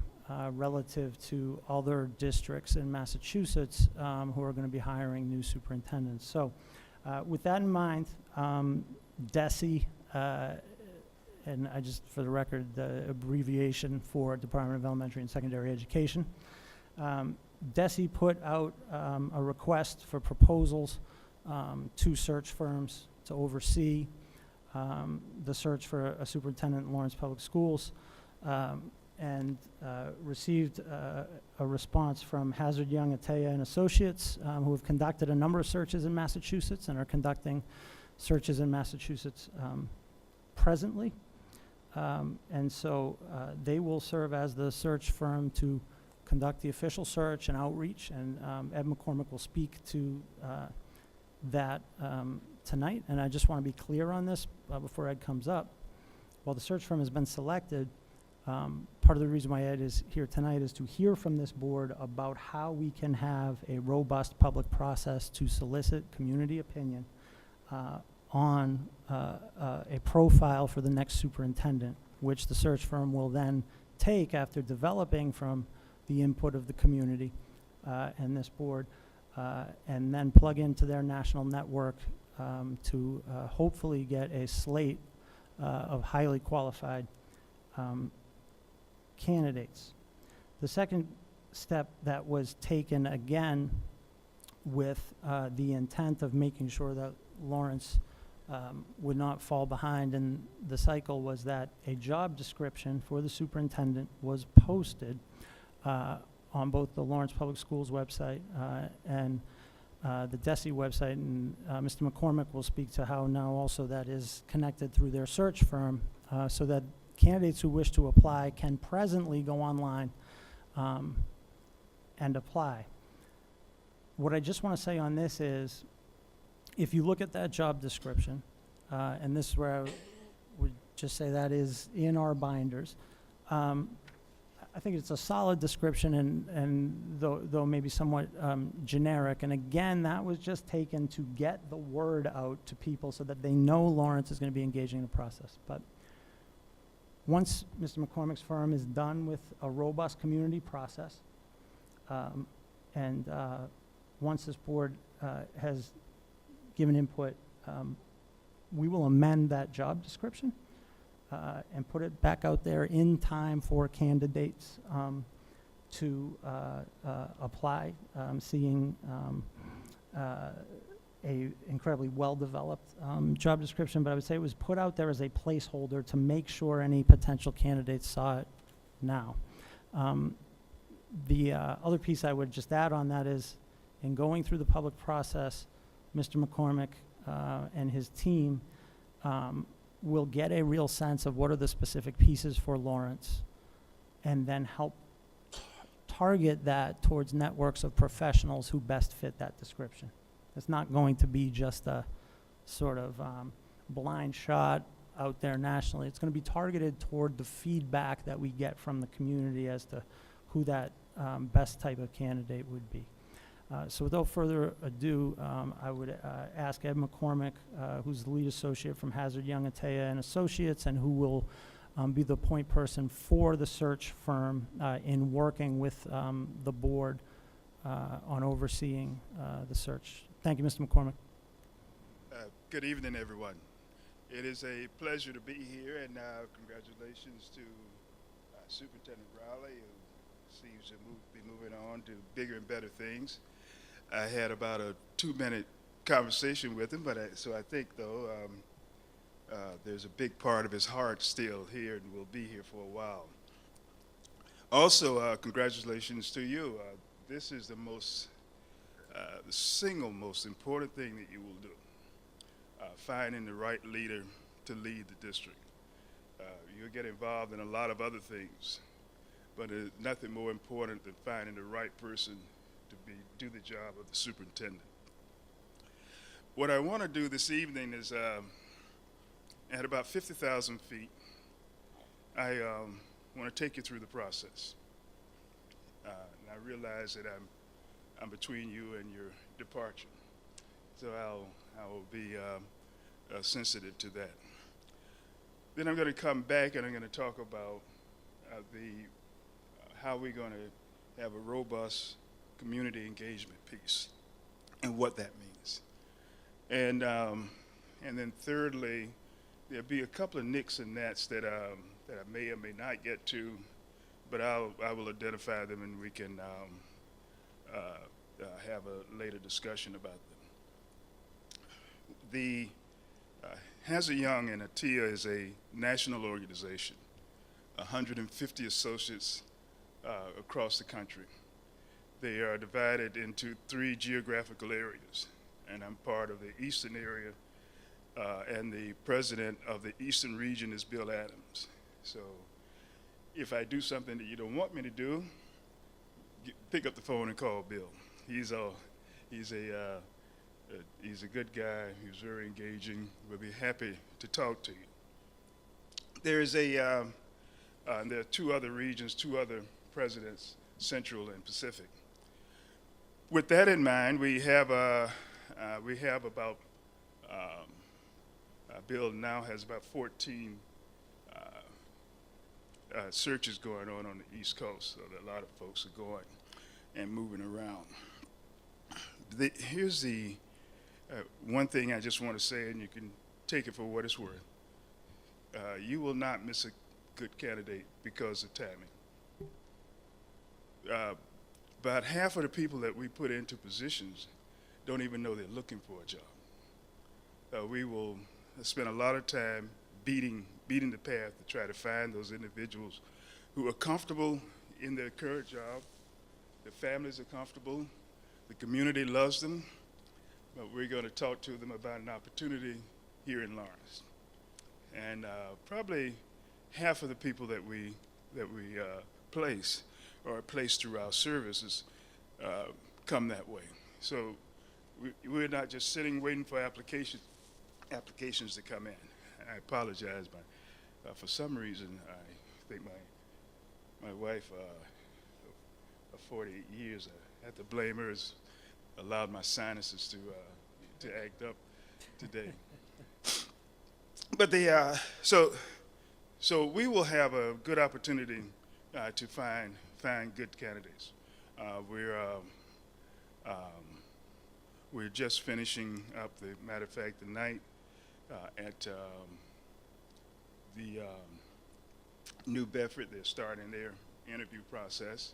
relative to other districts in Massachusetts who are going to be hiring new superintendents. So with that in mind, DESE and I just, for the record, the abbreviation for Department of Elementary and Secondary Education. DESE put out a request for proposals to search firms to oversee the search for a superintendent in Lawrence Public Schools, and received a response from Hazard Young Atea and Associates, who have conducted a number of searches in Massachusetts and are conducting searches in Massachusetts presently. And so they will serve as the search firm to conduct the official search and outreach, and Ed McCormick will speak to that tonight. And I just want to be clear on this before Ed comes up. While the search firm has been selected, part of the reason why Ed is here tonight is to hear from this board about how we can have a robust public process to solicit community opinion on a profile for the next superintendent, which the search firm will then take after developing from the input of the community and this board, and then plug into their national network to hopefully get a slate of highly qualified candidates. The second step that was taken, again with the intent of making sure that Lawrence would not fall behind in the cycle, was that a job description for the superintendent was posted on both the Lawrence Public Schools website and the DESE website, and Mr. McCormick will speak to how now also that is connected through their search firm, so that candidates who wish to apply can presently go online and apply. What I just want to say on this is, if you look at that job description, and this is where I would just say that is in our binders, I think it's a solid description, and though maybe somewhat generic. And again, that was just taken to get the word out to people so that they know Lawrence is going to be engaging in the process. But once Mr. McCormick's firm is done with a robust community process, and once this board has given input, we will amend that job description and put it back out there in time for candidates to apply, seeing a incredibly well-developed job description. But I would say it was put out there as a placeholder to make sure any potential candidates saw it now. The other piece I would just add on that is, in going through the public process, Mr. McCormick and his team will get a real sense of what are the specific pieces for Lawrence, and then help target that towards networks of professionals who best fit that description. It's not going to be just a sort of blind shot out there nationally. It's going to be targeted toward the feedback that we get from the community as to who that best type of candidate would be. So without further ado, I would ask Ed McCormick, who's the lead associate from Hazard Young Atea and Associates, and who will be the point person for the search firm in working with the board on overseeing the search. Thank you, Mr. McCormick. Good evening, everyone. It is a pleasure to be here, and congratulations to Superintendent Rowley, who seems to be moving on to bigger and better things. I had about a 2-minute conversation with him, so I think, though, there's a big part of his heart still here and will be here for a while. Also, congratulations to you. This is the single most important thing that you will do, finding the right leader to lead the district. You'll get involved in a lot of other things, but there's nothing more important than finding the right person to do the job of the superintendent. What I want to do this evening is, at about 50,000 feet, I want to take you through the process. And I realize that I'm between you and your departure, so I will be sensitive to that. Then I'm going to come back and I'm going to talk about how we're going to have a robust community engagement piece and what that means. And then thirdly, there'll be a couple of nicks and nats that I may or may not get to, but I will identify them, and we can have a later discussion about them. The Hazard Young and ATIA is a national organization, 150 associates across the country. They are divided into 3 geographical areas, and I'm part of the eastern area, and the president of the eastern region is Bill Adams. So if I do something that you don't want me to do, pick up the phone and call Bill. He's a good guy. He's very engaging. We'll be happy to talk to you. There are 2 other regions, 2 other presidents, Central and Pacific. With that in mind, we have about Bill now has about 14 searches going on the East Coast, so that a lot of folks are going and moving around. Here's the one thing I just want to say, and you can take it for what it's worth. You will not miss a good candidate because of timing. About half of the people that we put into positions don't even know they're looking for a job. We will spend a lot of time beating the path to try to find those individuals who are comfortable in their current job, their families are comfortable, the community loves them, but we're going to talk to them about an opportunity here in Lawrence. And probably half of the people that we place or placed through our services come that way. So we're not just sitting waiting for applications to come in. I apologize, but for some reason I think my wife of 48 years, I had to blame her, has allowed my sinuses to act up today. But so we will have a good opportunity to find good candidates. We're just finishing up, matter of fact, tonight at the New Bedford. They're starting their interview process.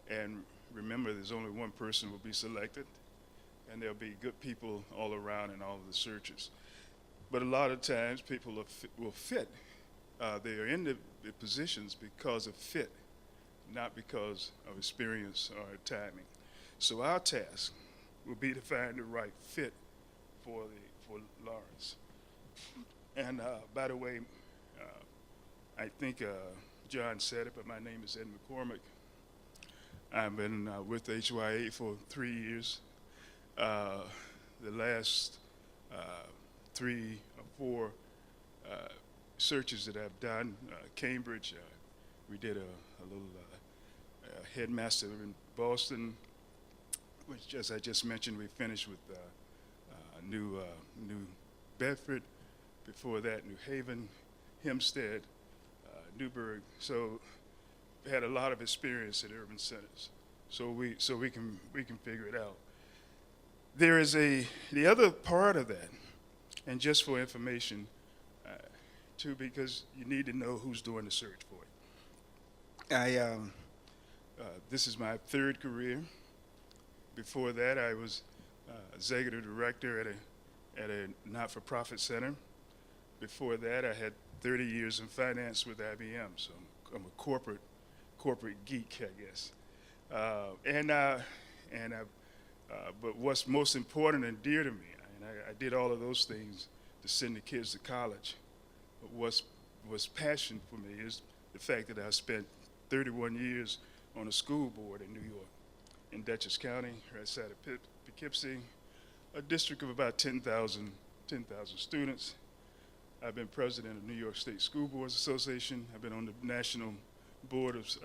And remember, there's only one person who will be selected, and there'll be good people all around in all of the searches. But a lot of times people will fit. They are in the positions because of fit, not because of experience or timing. So our task will be to find the right fit for Lawrence. And by the way, I think John said it, but my name is Ed McCormick. I've been with HYA for 3 years. The last 3 or 4 searches that I've done, Cambridge, we did a little headmaster in Boston, which, as I just mentioned, we finished with New Bedford. Before that, New Haven, Hempstead, Newburgh. So we had a lot of experience at urban centers. So we can figure it out. There is the other part of that, and just for information, too, because you need to know who's doing the search for it. This is my 3rd career. Before that, I was executive director at a not-for-profit center. Before that, I had 30 years in finance with IBM, so I'm a corporate geek, I guess. But what's most important and dear to me, and I did all of those things to send the kids to college, but what's passion for me is the fact that I spent 31 years on a school board in New York, in Dutchess County, right outside of Poughkeepsie, a district of about 10,000 students. I've been president of New York State School Boards Association. I've been on the national board of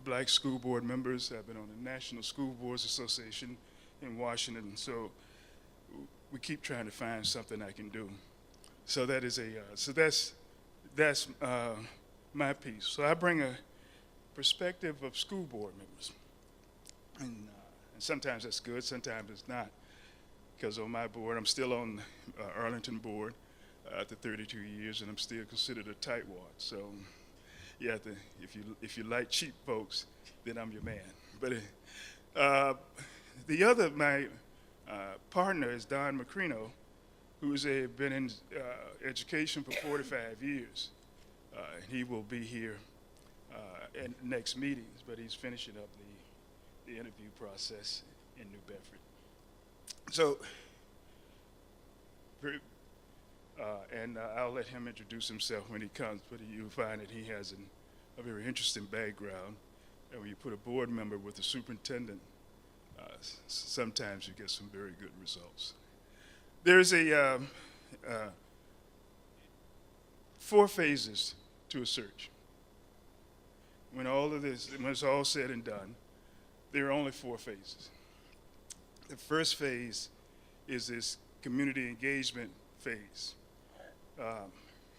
Black School Board members. I've been on the National School Boards Association in Washington. So we keep trying to find something I can do. So that is that's my piece. So I bring a perspective of school board members, and sometimes that's good, sometimes it's not. Because on my board, I'm still on Arlington board. after 32 years, and I'm still considered a tightwad. So you have to, if you like cheap folks, then I'm your man. But the other, my partner is Don Macrino, who's been in education for 45 years. And he will be here at next meetings, but he's finishing up the interview process in New Bedford. So, I'll let him introduce himself when he comes, but you'll find that he has a very interesting background. And when you put a board member with the superintendent, sometimes you get some very good results. There's 4 phases to a search. When it's all said and done, there are only 4 phases. The first phase is this community engagement phase.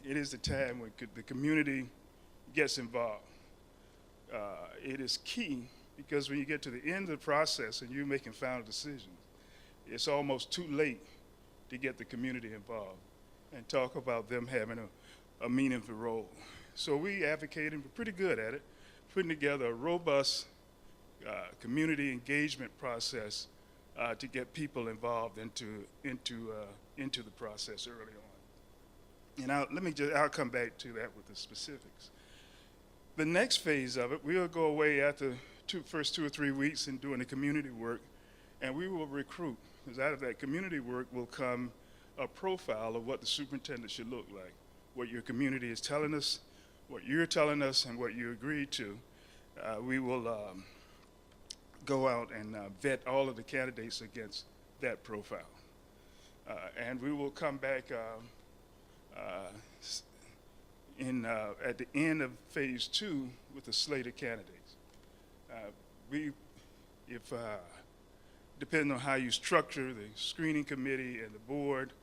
It is the time when the community gets involved. It is key because when you get to the end of the process and you're making final decisions, it's almost too late to get the community involved and talk about them having a meaningful role. So we advocate, and we're pretty good at it, putting together a robust community engagement process to get people involved into the process early on. And I'll come back to that with the specifics. The next phase of it, we'll go away after first 2 or 3 weeks in doing the community work, and we will recruit. Because out of that community work will come a profile of what the superintendent should look like, what your community is telling us, what you're telling us, and what you agreed to. We will go out and vet all of the candidates against that profile. And we will come back at the end of phase 2 with a slate of candidates. Depending on how you structure the screening committee and the board,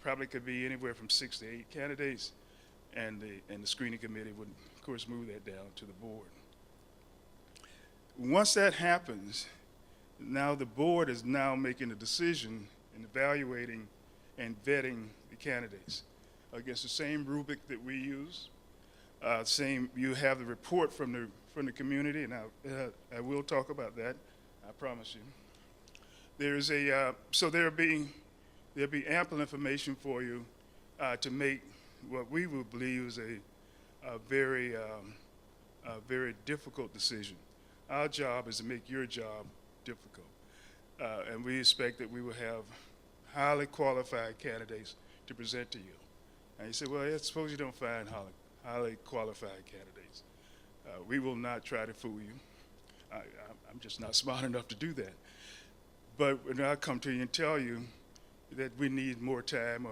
probably could be anywhere from 6 to 8 candidates, and the screening committee would, of course, move that down to the board. Once that happens, now the board is now making a decision and evaluating and vetting the candidates against the same rubric that we use. You have the report from the community, and I will talk about that, I promise you. So there'll be ample information for you to make what we would believe is a very difficult decision. Our job is to make your job difficult, and we expect that we will have highly qualified candidates to present to you. And you say, well, I suppose you don't find highly qualified candidates. We will not try to fool you. I'm just not smart enough to do that. But when I come to you and tell you that we need more time,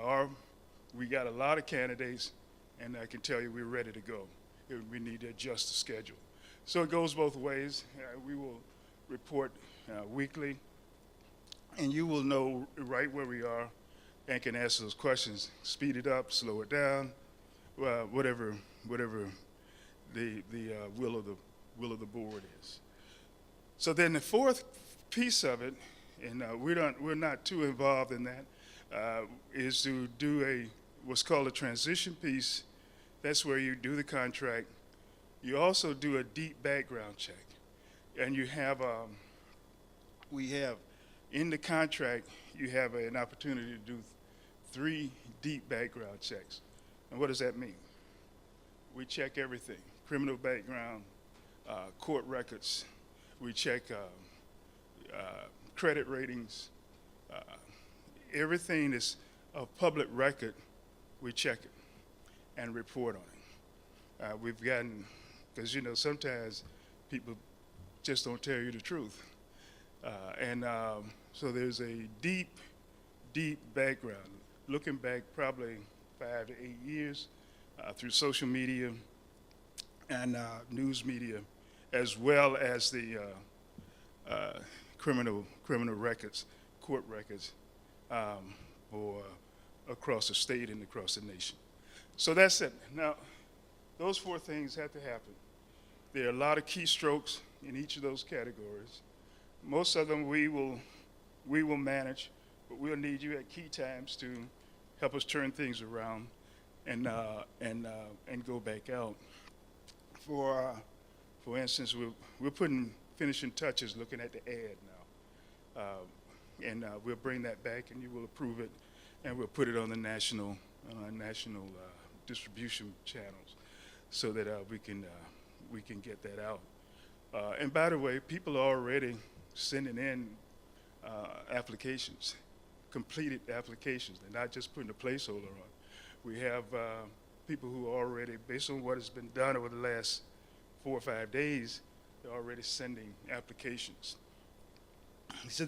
or we got a lot of candidates, and I can tell you we're ready to go. We need to adjust the schedule. So it goes both ways. We will report weekly, and you will know right where we are and can ask those questions. Speed it up, slow it down, whatever the will of the board is. So then the fourth piece of it, and we're not too involved in that, is to do what's called a transition piece. That's where you do the contract. You also do a deep background check, and we have in the contract you have an opportunity to do 3 deep background checks. And what does that mean? We check everything: criminal background, court records. We check credit ratings. Everything that's of public record, we check it and report on it. We've gotten, because sometimes people just don't tell you the truth. So there's a deep background, looking back probably 5 to 8 years through social media and news media, as well as the criminal records, court records, or across the state and across the nation. So that's it. Now, those 4 things have to happen. There are a lot of keystrokes in each of those categories. Most of them we will manage, but we'll need you at key times to help us turn things around and go back out. For instance, we're putting finishing touches, looking at the ad now, we'll bring that back, and you will approve it, and we'll put it on the national distribution channels, so that we can get that out. And by the way, people are already sending in applications, completed applications. They're not just putting a placeholder on. We have people who are already, based on what has been done over the last 4 or 5 days, they're already sending applications. So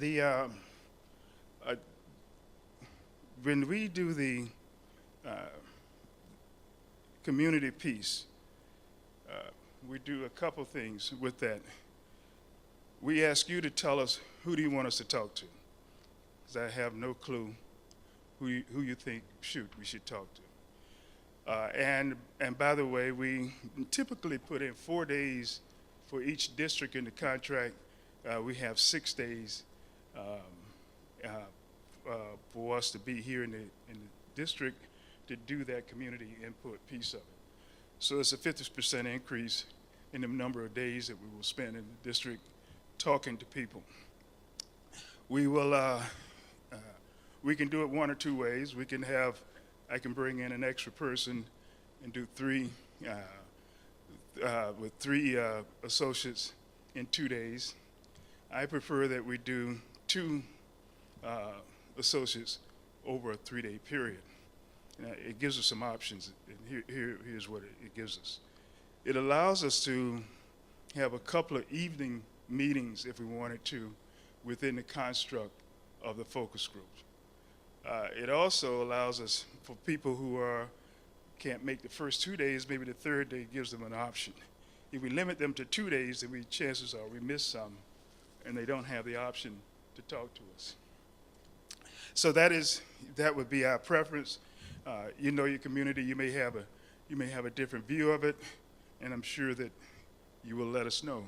when we do the community piece, we do a couple things with that. We ask you to tell us, who do you want us to talk to? Because I have no clue who you think we should talk to. And by the way, we typically put in 4 days for each district in the contract. We have 6 days for us to be here in the district to do that community input piece of it. So it's a 50% increase in the number of days that we will spend in the district talking to people. We will, we can do it 1 or 2 ways. I can bring in an extra person and do 3, with 3 associates in 2 days. I prefer that we do 2 associates over a 3-day period. It gives us some options, and here's what it gives us. It allows us to have a couple of evening meetings, if we wanted to, within the construct of the focus groups. It also allows us, for people who can't make the first 2 days, maybe the 3rd day gives them an option. If we limit them to 2 days, then chances are we miss some, and they don't have the option to talk to us. So that would be our preference. You know your community. You may have a different view of it, and I'm sure that you will let us know.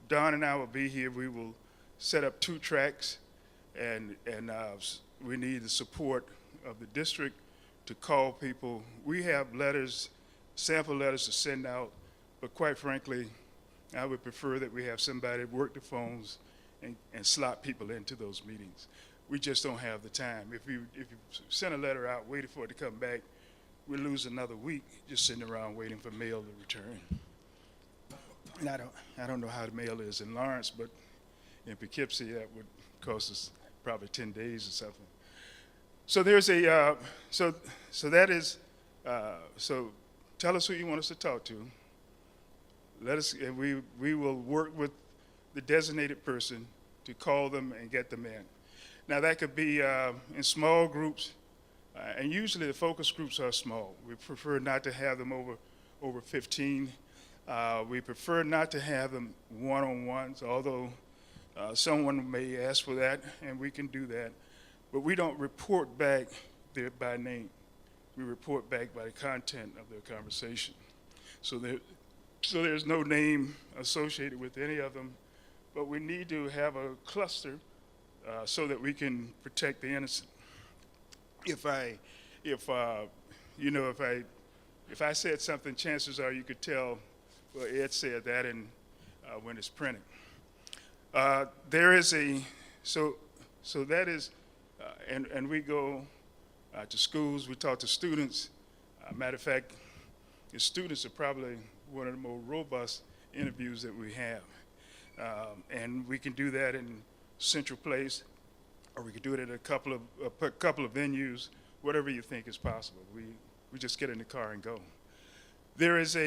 Don and I will be here. We will set up 2 tracks, and we need the support of the district to call people. We have sample letters to send out, but quite frankly, I would prefer that we have somebody work the phones and slot people into those meetings. We just don't have the time. If you send a letter out waiting for it to come back, we lose another week just sitting around waiting for mail to return. And I don't know how the mail is in Lawrence, but in Poughkeepsie that would cost us probably 10 days or something. So so tell us who you want us to talk to. And we will work with the designated person to call them and get them in. Now that could be in small groups, and usually the focus groups are small. We prefer not to have them over 15. We prefer not to have them one-on-ones, although someone may ask for that, and we can do that. But we don't report back there by name. We report back by the content of their conversation. So there's no name associated with any of them, but we need to have a cluster so that we can protect the innocent. If I said something, chances are you could tell, well, Ed said that, and when it's printed. And we go to schools, we talk to students. Matter of fact, the students are probably one of the more robust interviews that we have. And we can do that in Central Place, or we could do it at a couple of venues, whatever you think is possible. We just get in the car and go. There is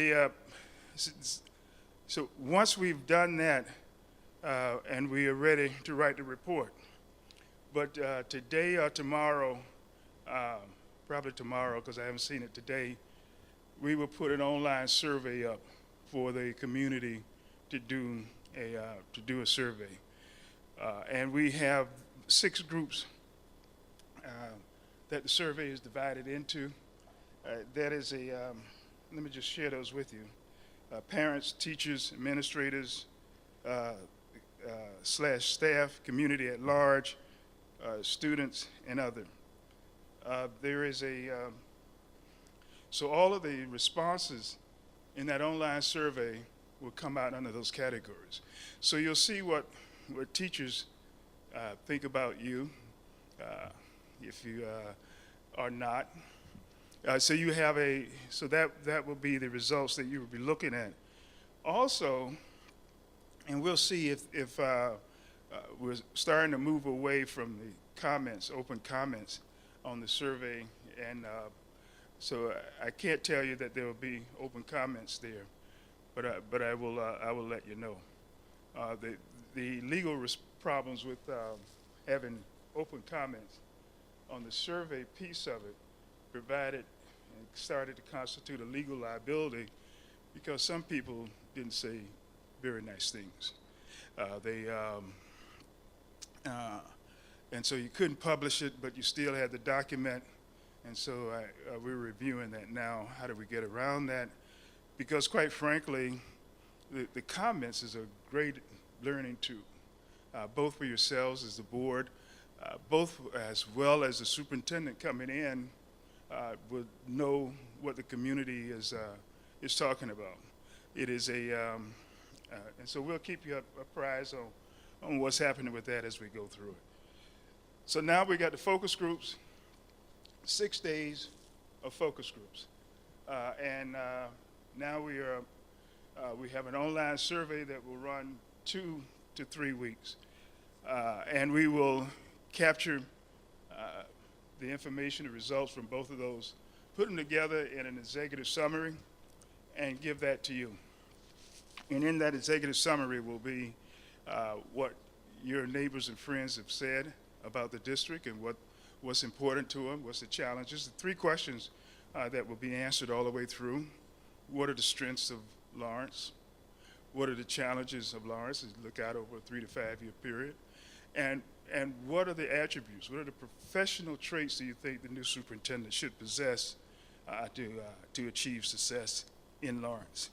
so once we've done that, and we are ready to write the report, but today or tomorrow, probably tomorrow because I haven't seen it today, we will put an online survey up for the community to do a survey. And we have 6 groups that the survey is divided into. Let me just share those with you. parents, teachers, administrators, slash staff, community at large, students, and other. There is so all of the responses in that online survey will come out under those categories. So you'll see what teachers think about you, if you are not. So you have so that will be the results that you will be looking at. Also, and we'll see if we're starting to move away from the comments, open comments on the survey, and so I can't tell you that there will be open comments there, but I will let you know. The legal problems with having open comments on the survey piece of it provided and started to constitute a legal liability because some people didn't say very nice things. And so you couldn't publish it, but you still had the document. And so we're reviewing that now. How do we get around that? Because quite frankly, the comments is a great learning tool, both for yourselves as the board, both as well as the superintendent coming in would know what the community is talking about. It is and so we'll keep you apprised on what's happening with that as we go through it. So now we got the focus groups, 6 days of focus groups. And now we have an online survey that will run 2 to 3 weeks. And we will capture the information, the results from both of those, put them together in an executive summary, and give that to you. And in that executive summary will be what your neighbors and friends have said about the district and what's important to them, what's the challenges. The 3 questions that will be answered all the way through. What are the strengths of Lawrence? What are the challenges of Lawrence as you look out over a 3 to 5 year period? And what are the attributes? What are the professional traits do you think the new superintendent should possess to achieve success in Lawrence?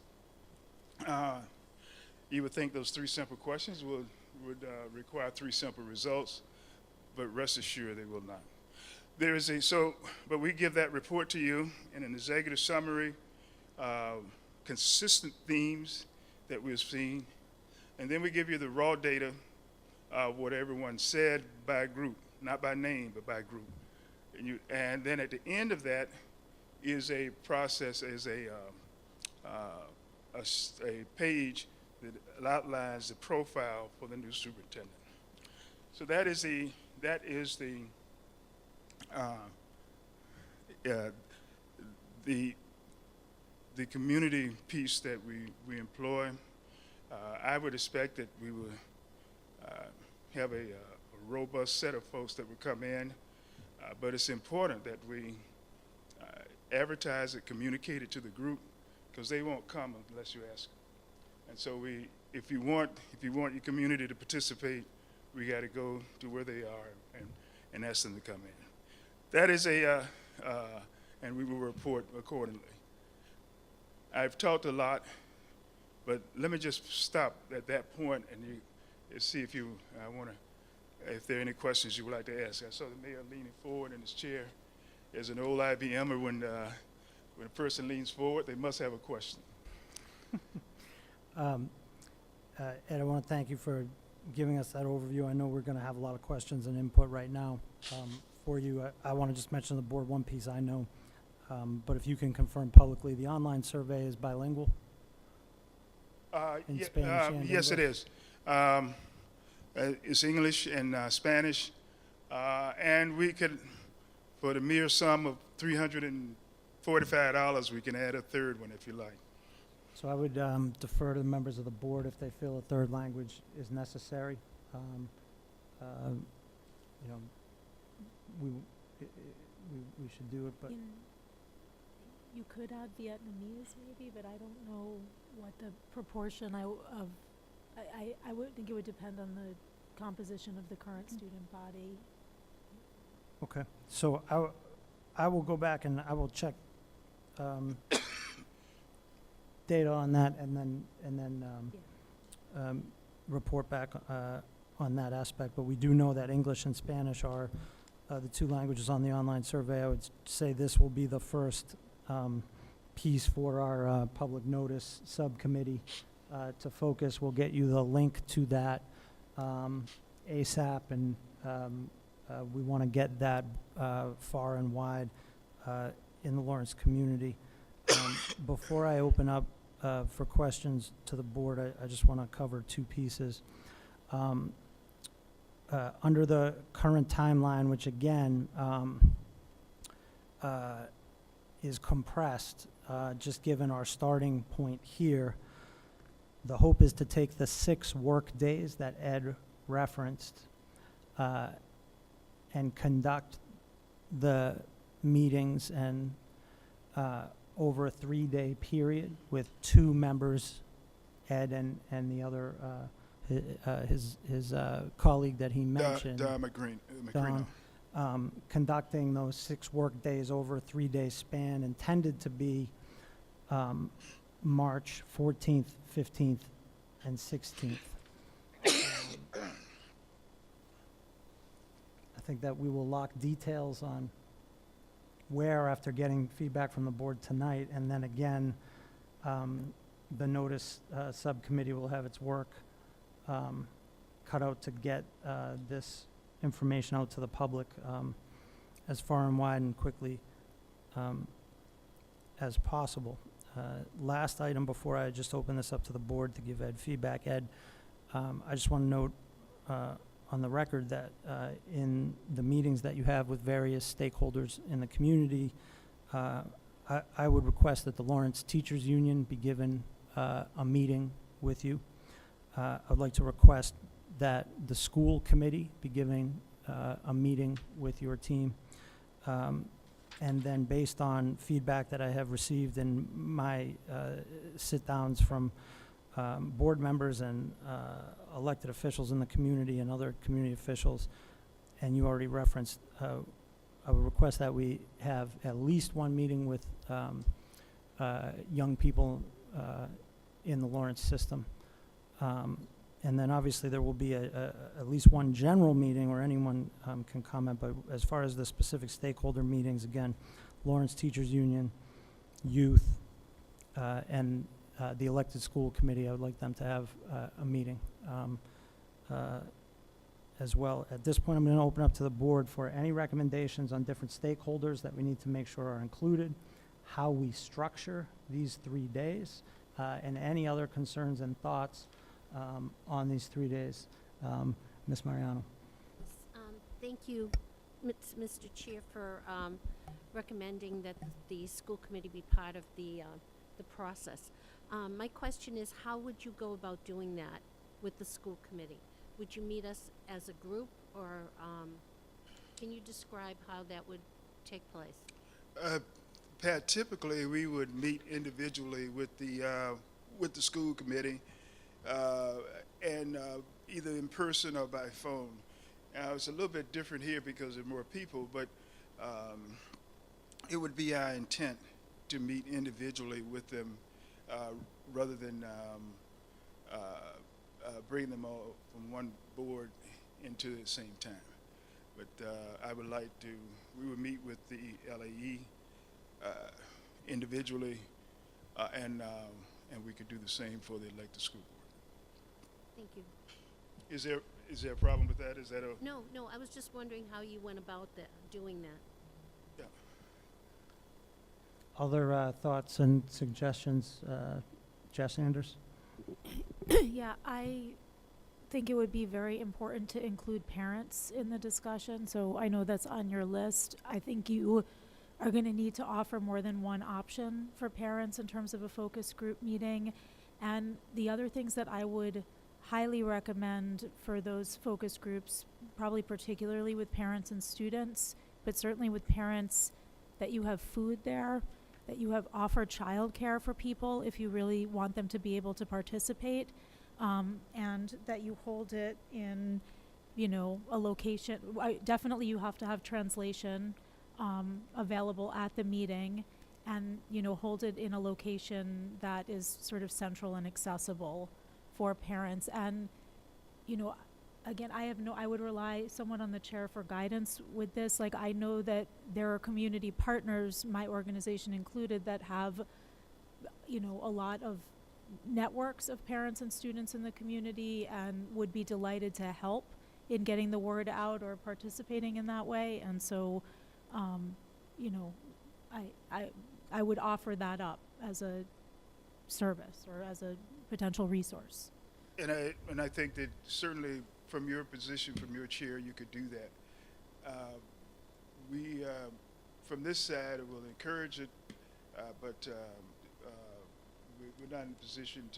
You would think those 3 simple questions would require 3 simple results, but rest assured they will not. There is but we give that report to you in an executive summary, consistent themes that we've seen, and then we give you the raw data of what everyone said by group, not by name, but by group. And then at the end of that is a process, is a page that outlines the profile for the new superintendent. So that is the community piece that we employ. I would expect that we will have a robust set of folks that would come in, but it's important that we advertise it, communicate it to the group, because they won't come unless you ask them. And so if you want your community to participate, we got to go to where they are and ask them to come in. That is and we will report accordingly. I've talked a lot, but let me just stop at that point and see if if there are any questions you would like to ask. I saw the mayor leaning forward in his chair. As an old IBMer, when a person leans forward, they must have a question. Ed, I want to thank you for giving us that overview. I know we're going to have a lot of questions and input right now for you. I want to just mention to the board one piece I know, but if you can confirm publicly, the online survey is bilingual? In Spanish and yes, it English? is. It's English and Spanish, and we could, for the mere sum of $345, we can add a 3rd one if you like. So I would defer to the members of the board if they feel a 3rd language is necessary. We should do it, but You could add Vietnamese maybe, but I don't know what the proportion I would think it would depend on the composition of the current student body. okay. So I will go back and I will check data on that and then report back on that aspect. But we do know that English and Spanish are the two languages on the online survey. I would say this will be the first piece for our public notice subcommittee to focus. We'll get you the link to that ASAP, and we want to get that far and wide in the Lawrence community. Before I open up for questions to the board, I just want to cover two pieces. Under the current timeline, which again is compressed, just given our starting point here, the hope is to take the 6 work days that Ed referenced and conduct the meetings and over a 3-day period with 2 members, Ed and the other, his colleague that he mentioned. Don Macrino. Conducting those 6 work days over a 3-day span, intended to be March 14th, 15th, and 16th. I think that we will lock details on where after getting feedback from the board tonight, and then again, the notice subcommittee will have its work cut out to get this information out to the public as far and wide and quickly as possible. Last item before I just open this up to the board to give Ed feedback. Ed, I just want to note on the record that in the meetings that you have with various stakeholders in the community, I would request that the Lawrence Teachers Union be given a meeting with you. I'd like to request that the school committee be giving a meeting with your team. And then based on feedback that I have received in my sit-downs from board members and elected officials in the community and other community officials, and you already referenced, I would request that we have at least one meeting with young people in the Lawrence system. And then obviously there will be at least one general meeting where anyone can comment, but as far as the specific stakeholder meetings, again, Lawrence Teachers Union, youth, and the elected school committee, I would like them to have a meeting as well. At this point, I'm going to open up to the board for any recommendations on different stakeholders that we need to make sure are included, how we structure these 3 days, and any other concerns and thoughts on these 3 days. Ms. Mariano. Thank you, Mr. Chair, for recommending that the school committee be part of the process. My question is, how would you go about doing that with the school committee? Would you meet us as a group, or can you describe how that would take place? Pat, typically we would meet individually with the school committee, and either in person or by phone. Now, it's a little bit different here because there are more people, but it would be our intent to meet individually with them rather than bring them all from one board into the same time. But I would like to, we would meet with the LAE individually, and we could do the same for the elected school board. Thank you. Is there a problem with that? Is that a? No, I was just wondering how you went about doing that. Yeah. Other thoughts and suggestions? Jess Anders? Yeah, I think it would be very important to include parents in the discussion. So I know that's on your list. I think you are going to need to offer more than one option for parents in terms of a focus group meeting. And the other things that I would highly recommend for those focus groups, probably particularly with parents and students, but certainly with parents, that you have food there, that you have offered childcare for people if you really want them to be able to participate, and that you hold it in, a location. Definitely you have to have translation available at the meeting, and, you know, hold it in a location that is sort of central and accessible for parents. And, you know, again, I would rely somewhat on the chair for guidance with this. Like, I know that there are community partners, my organization included, that have, you know, a lot of networks of parents and students in the community and would be delighted to help in getting the word out or participating in that way. And so, you know, I would offer that up as a service or as a potential resource. And I think that certainly from your position, from your chair, you could do that. We, from this side, will encourage it, but we're not in a position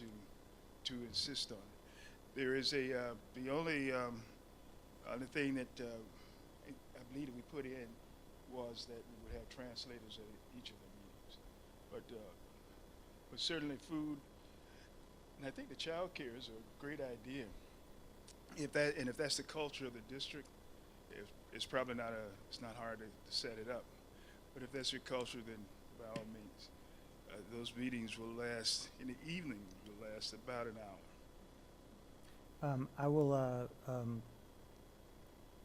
to insist on it. There is the only thing that I believe that we put in was that we would have translators at each of the meetings. But certainly food, and I think the child care is a great idea. If that's the culture of the district, it's probably it's not hard to set it up. But if that's your culture, then by all means, those meetings will last, in the evening, will last about an hour. I will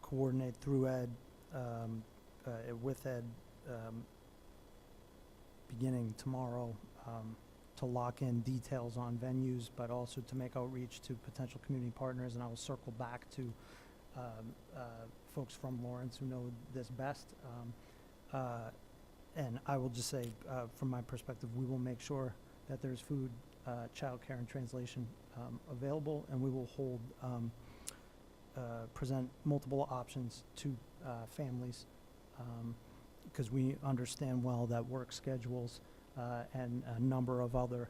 coordinate through Ed, with Ed, beginning tomorrow, to lock in details on venues, but also to make outreach to potential community partners. And I will circle back to folks from Lawrence who know this best. And I will just say, from my perspective, we will make sure that there's food, childcare, and translation available, and we will hold, present multiple options to families, because we understand well that work schedules and a number of other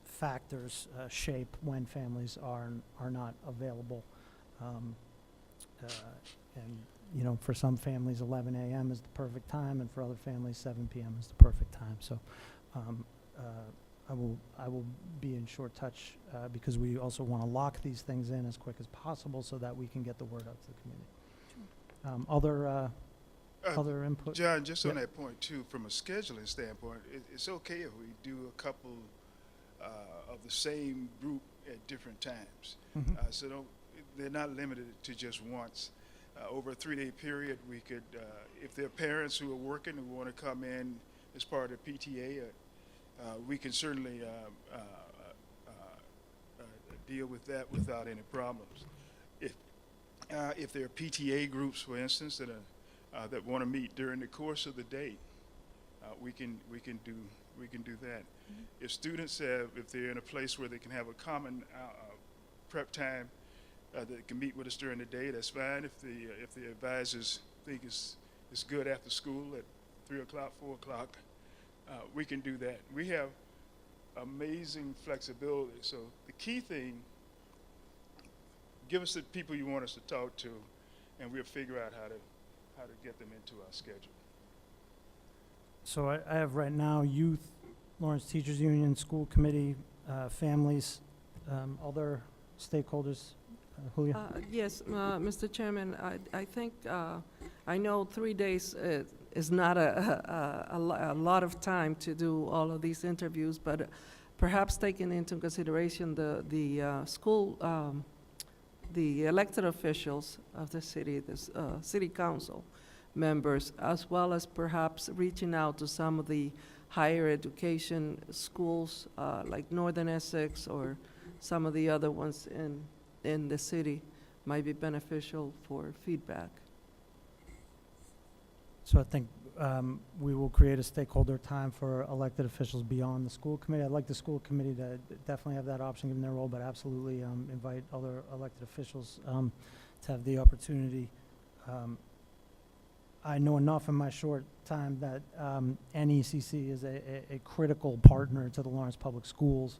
factors shape when families are not available. And you know, for some families, 11 a.m. is the perfect time, and for other families, 7 p.m. is the perfect time. So I will be in short touch because we also want to lock these things in as quick as possible so that we can get the word out to the community. Other input? John, just on Yep. that point too, from a scheduling standpoint, it's okay if we do a couple of the same group at different times. Mhm. So they're not limited to just once. Over a 3-day period, we could, if there are parents who are working who want to come in as part of the PTA, we can certainly deal with that without any problems. If there are PTA groups, for instance, that want to meet during the course of the day, we can do that. Mm-hmm. If students if they're in a place where they can have a common prep time that can meet with us during the day, that's fine. If the advisors think it's good after school at 3 o'clock, 4 o'clock, we can do that. We have amazing flexibility. So the key thing, give us the people you want us to talk to, and we'll figure out how to get them into our schedule. So I have right now youth, Lawrence Teachers Union, school committee, families, other stakeholders. Julia? Yes, Mr. Chairman, I think, I know 3 days is not a lot of time to do all of these interviews, but perhaps taking into consideration the school, the elected officials of the city, the city council members, as well as perhaps reaching out to some of the higher education schools, like Northern Essex or some of the other ones in the city, might be beneficial for feedback. So I think we will create a stakeholder time for elected officials beyond the school committee. I'd like the school committee to definitely have that option given their role, but absolutely invite other elected officials to have the opportunity. I know enough in my short time that NECC is a critical partner to the Lawrence Public Schools,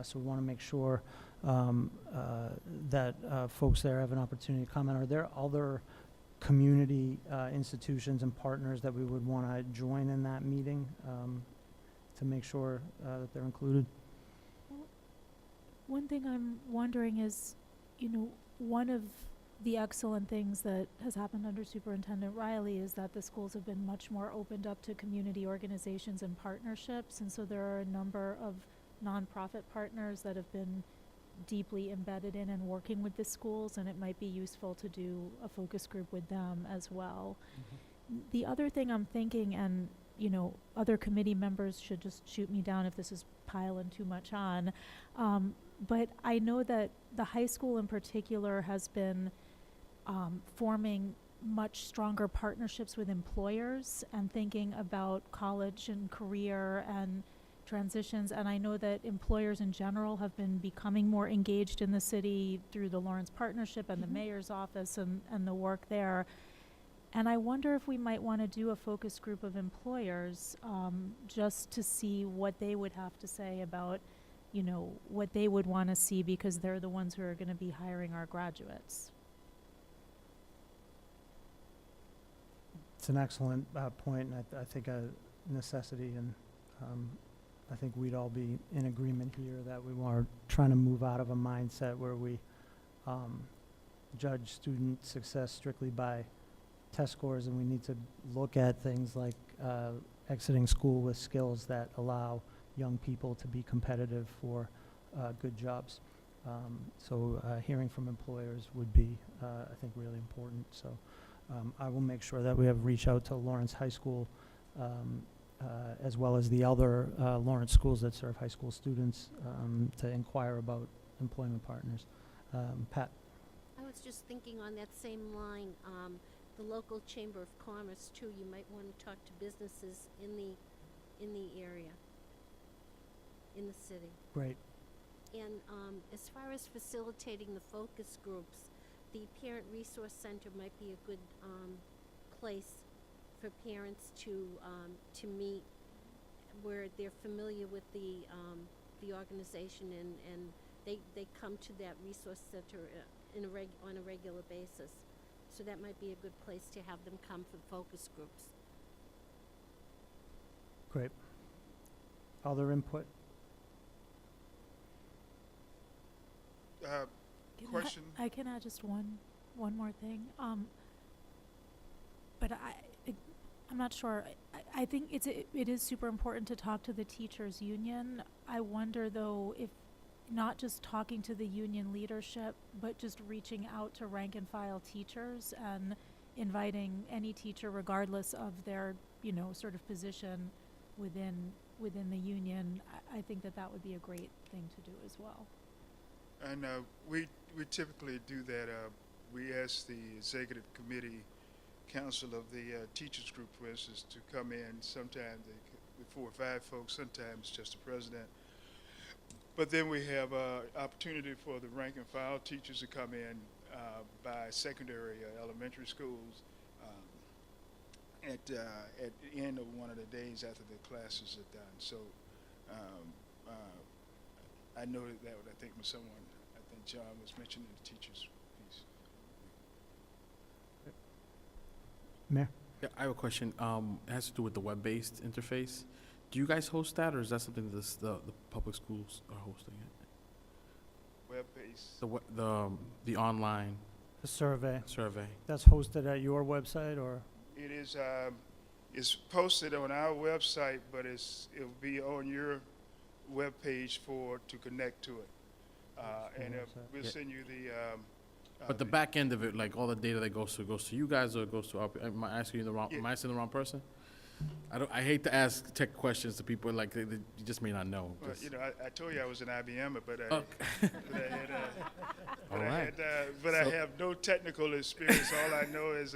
so we want to make sure that folks there have an opportunity to comment. Are there other community institutions and partners that we would want to join in that meeting to make sure that they're included? One thing I'm wondering is, you know, one of the excellent things that has happened under Superintendent Riley is that the schools have been much more opened up to community organizations and partnerships, and so there are a number of nonprofit partners that have been deeply embedded in and working with the schools, and it might be useful to do a focus group with them as well. The other thing I'm thinking, and you know, other committee members should just shoot me down if this is piling too much on, but I know that the high school in particular has been forming much stronger partnerships with employers and thinking about college and career and transitions. And I know that employers in general have been becoming more engaged in the city through the Lawrence Partnership and the mayor's office and the work there. And I wonder if we might want to do a focus group of employers just to see what they would have to say about, you know, what they would want to see, because they're the ones who are going to be hiring our graduates. It's an excellent point, and I think a necessity, and I think we'd all be in agreement here that we are trying to move out of a mindset where we judge student success strictly by test scores, and we need to look at things like exiting school with skills that allow young people to be competitive for good jobs. So hearing from employers would be, I think, really important. So I will make sure that we have reach out to Lawrence High School as well as the other Lawrence schools that serve high school students to inquire about employment partners. Pat? I was just thinking on that same line, the local Chamber of Commerce too, you might want to talk to businesses in the area, in the city. Great. And as far as facilitating the focus groups, the Parent Resource Center might be a good place for parents to meet, where they're familiar with the organization, and they come to that resource center on a regular basis. So that might be a good place to have them come for focus groups. Great. Other input? Question? I can add just one more thing. But I'm not sure. I think it is super important to talk to the teachers union. I wonder though if not just talking to the union leadership, but just reaching out to rank and file teachers and inviting any teacher, regardless of their, you know, sort of position within the union. I think that would be a great thing to do as well. And we typically do that. We ask the executive committee council of the teachers group, for instance, to come in. Sometimes with 4 or 5 folks, sometimes just the president. But then we have opportunity for the rank and file teachers to come in by secondary elementary schools at the end of one of the days after the classes are done. So I know that I think John was mentioning the teachers piece. Mayor? Yeah, I have a question. It has to do with the web-based interface. Do you guys host that, or is that something that the public schools are hosting it? Web-based. The online The survey. survey. That's hosted at your website, or? It is. It's posted on our website, but it'll be on your web page to connect to it. And we'll Yeah. send you the. But the back end of it, like all the data that goes to you guys, or it goes to our, am I asking you the wrong, Yeah. am I asking the wrong person? I hate to ask tech questions to people, like, you just may not know. Well, Just- you know, I told you I was an IBMer, but I, Okay. but I Alright. I So- have no technical experience. All I know is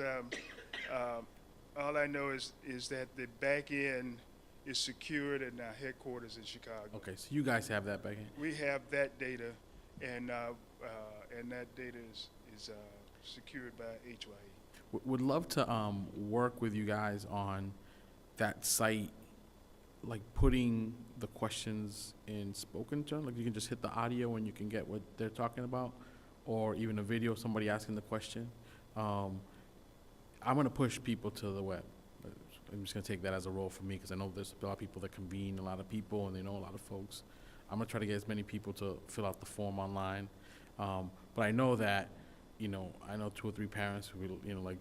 that the back end is secured in our headquarters in Chicago. Okay, so you guys have that back end. We have that data, and that data is secured by HYE. Would love to work with you guys on that site, like putting the questions in spoken terms. Like you can just hit the audio and you can get what they're talking about, or even a video of somebody asking the question. I'm gonna push people to the web. I'm just gonna take that as a role for me, because I know there's a lot of people that convene a lot of people and they know a lot of folks. I'm gonna try to get as many people to fill out the form online. But I know that, you know, I know 2 or 3 parents who will, you know, like,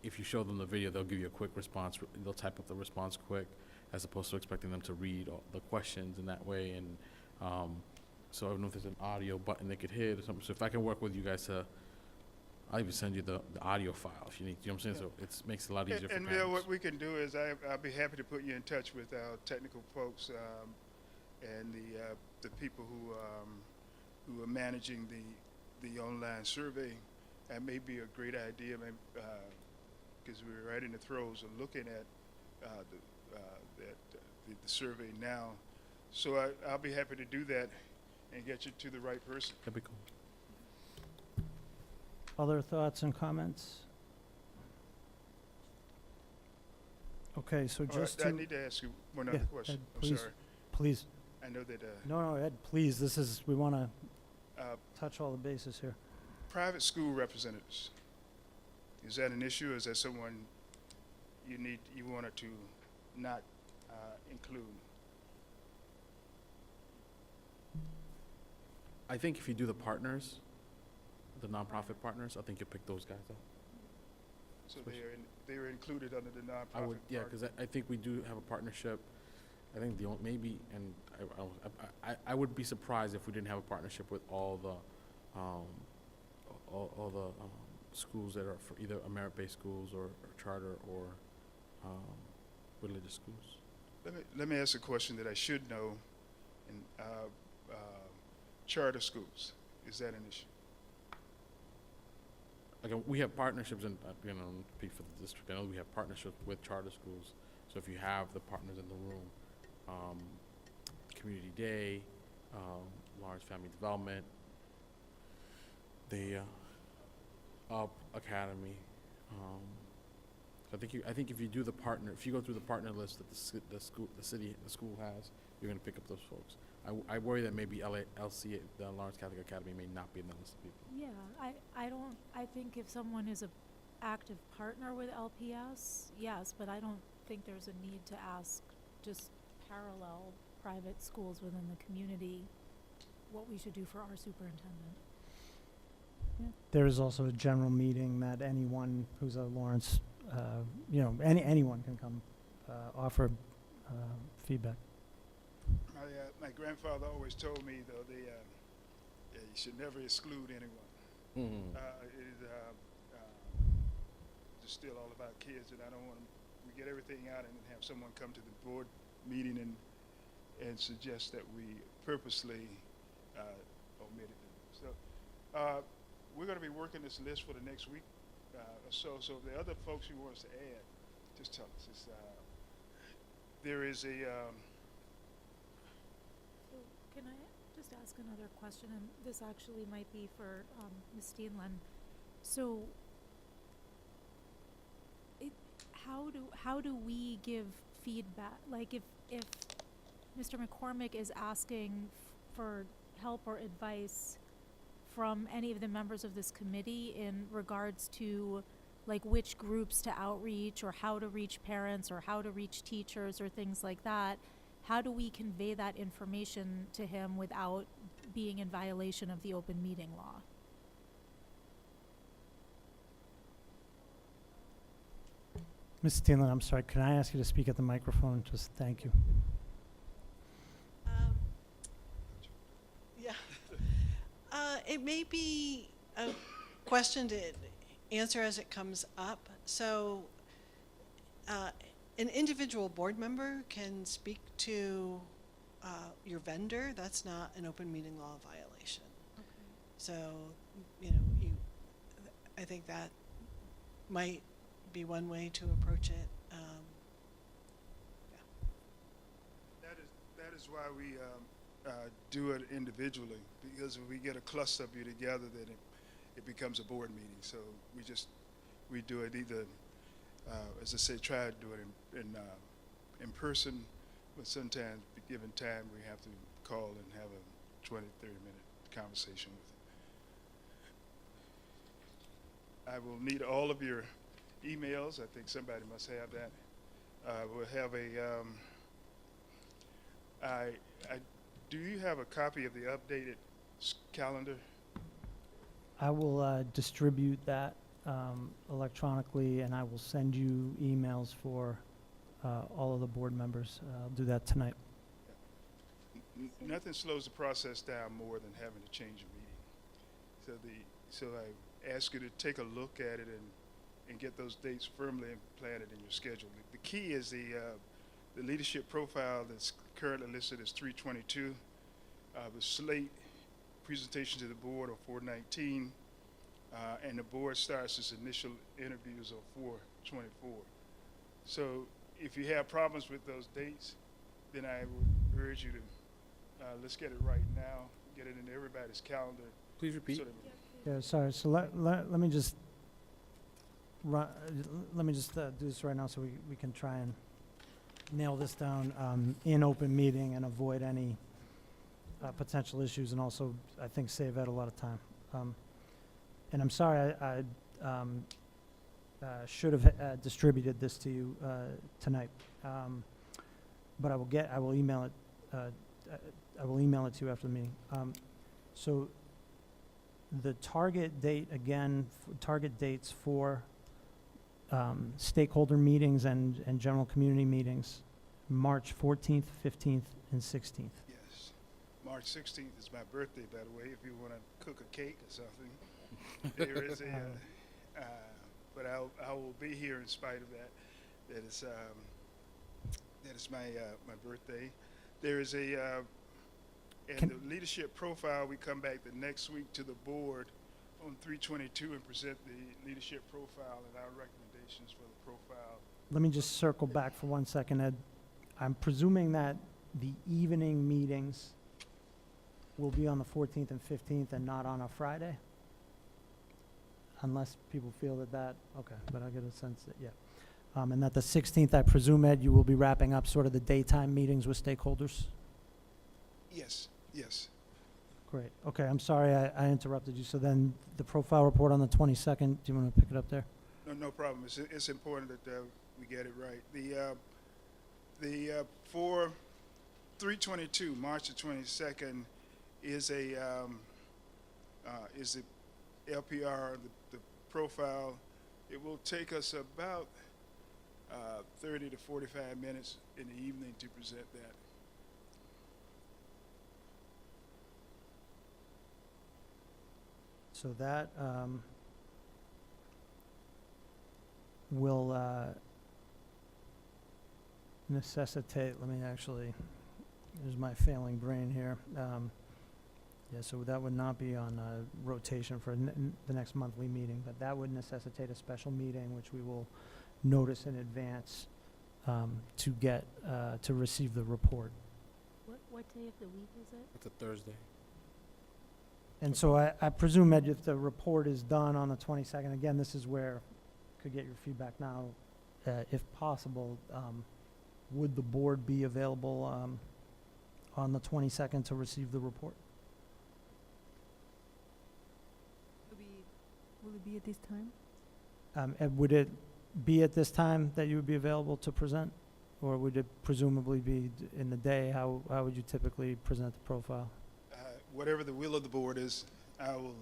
if you show them the video, they'll give you a quick response. They'll type up the response quick, as opposed to expecting them to read all the questions in that way. And so I don't know if there's an audio button they could hit or something. So if I can work with you guys to, I'll even send you the audio file if you need. You know what I'm saying? So it makes it a lot easier for And parents. Bill, what we can do is I'll be happy to put you in touch with our technical folks and the people who are managing the online survey. That may be a great idea, because we're right in the throes of looking at the survey now. So I'll be happy to do that and get you to the right person. That'd be cool. Other thoughts and comments? Okay, so All right, just I to, need to ask you one Yeah, other question. Ed, I'm please. sorry. please, I know that no, Ed, please, we want to uh, touch all the bases here. private school representatives, is that an issue, or is that someone you wanted to not include? I think if you do the partners, the nonprofit partners, I think you'll pick those guys up. So they are included under the nonprofit I would, yeah, part? because I think we do have a partnership. I think the only, maybe, and I would be surprised if we didn't have a partnership with all the schools that are for either a merit-based schools or charter or religious schools. Let me ask a question that I should know. In charter schools, is that an issue? Again, we have partnerships, and you know, speak for the district. I know we have partnerships with charter schools. So if you have the partners in the room, Community Day, Lawrence Family Development, the Up Academy. So I think if you do the partner, if you go through the partner list that the school has, you're going to pick up those folks. I worry that maybe LC, the Lawrence Catholic Academy, may not be in the list of people. Yeah, I think if someone is a active partner with LPS, yes, but I don't think there's a need to ask just parallel private schools within the community what we should do for our superintendent. There is also a general meeting that anyone who's a Lawrence, anyone can come offer feedback. My grandfather always told me, though, you should never exclude anyone. Mm-hmm. It is just still all about kids, and I don't want we get everything out and then have someone come to the board meeting and suggest that we purposely omitted them. So we're going to be working this list for the next week or so. So if there are other folks you want us to add, just tell us. There is a So can I just ask another question? And this actually might be for Ms. Steenlen. So how do we give feedback? Like if Mr. McCormick is asking for help or advice from any of the members of this committee in regards to like which groups to outreach or how to reach parents or how to reach teachers or things like that, how do we convey that information to him without being in violation of the open meeting law? Ms. Steenlen, I'm sorry, can I ask you to speak at the microphone? Just thank you. Yeah. It may be a question to answer as it comes up. So an individual board member can speak to your vendor. That's not an open meeting law violation. Okay. So, I think that might be one way to approach it. That is why we do it individually, because if we get a cluster of you together, then it becomes a board meeting. So we do it either, as I say, try to do it in person, but sometimes, given time, we have to call and have a 20, 30-minute conversation with it. I will need all of your emails. I think somebody must have that. We'll have do you have a copy of the updated calendar? I will distribute that electronically, and I will send you emails for all of the board members. I'll do that tonight. Nothing slows the process down more than having to change a meeting. So I ask you to take a look at it and get those dates firmly implanted in your schedule. The key is the leadership profile that's currently listed as 322. The slate presentation to the board on 419, and the board starts its initial interviews on 424. So if you have problems with those dates, then I would urge you to let's get it right now, get it in everybody's calendar. Please repeat. So that Yeah, sorry, so let me just do this right now so we can try and nail this down in open meeting and avoid any potential issues, and also, I think, save Ed a lot of time. And I'm sorry, I should have distributed this to you tonight, but I will email it. I will email it to you after the meeting. So the target date, again, target dates for stakeholder meetings and general community meetings, March 14th, 15th, and 16th. yes, March 16th is my birthday, by the way, if you want to cook a cake or something. There is a, but I will be here in spite of that. That is my birthday. There is a, and the leadership profile, we come back the next week to the board on 322 and present the leadership profile and our recommendations for the profile. Let me just circle back for 1 second, Ed. I'm presuming that the evening meetings will be on the 14th and 15th and not on a Friday? Unless people feel that, okay, but I get a sense that, yeah. And that the 16th, I presume, Ed, you will be wrapping up sort of the daytime meetings with stakeholders? Yes, yes. Great. Okay, I'm sorry I interrupted you. So then the profile report on the 22nd, do you want to pick it up there? No problem. It's important that we get it right. The for 322, March the 22nd, is a LPR, the profile. It will take us about 30 to 45 minutes in the evening to present that. So that will necessitate, let me actually, there's my failing brain here. Yeah, so that would not be on rotation for the next monthly meeting, but that would necessitate a special meeting, which we will notice in advance to get, to receive the report. What day of the week is it? It's a Thursday. And so I presume that if the report is done on the 22nd, again, this is where, could get your feedback now, if possible, would the board be available on the 22nd to receive the report? Will it be at this time? And would it be at this time that you would be available to present? Or would it presumably be in the day? How would you typically present the profile? Whatever the will of the board is, I will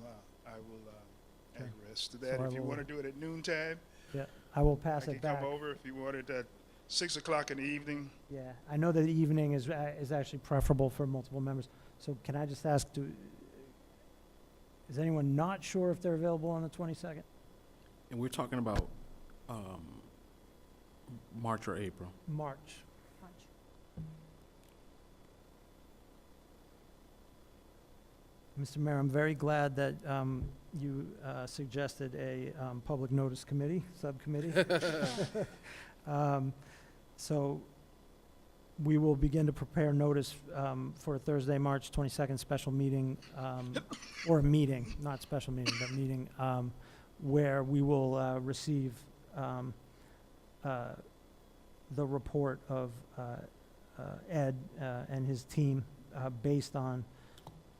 Okay. acquiesce to that. So I If you will- want to do it at noontime, Yeah, I will pass I it can back. come over. If you want it at 6 o'clock in the evening, Yeah, I know that the evening is actually preferable for multiple members. So can I just ask, is anyone not sure if they're available on the 22nd? And we're talking about March or April. March. Mr. Mayor, I'm very glad that you suggested a public notice committee, subcommittee. So we will begin to prepare notice for a Thursday, March 22nd special meeting, or a meeting, not special meeting, but meeting, where we will receive the report of Ed and his team based on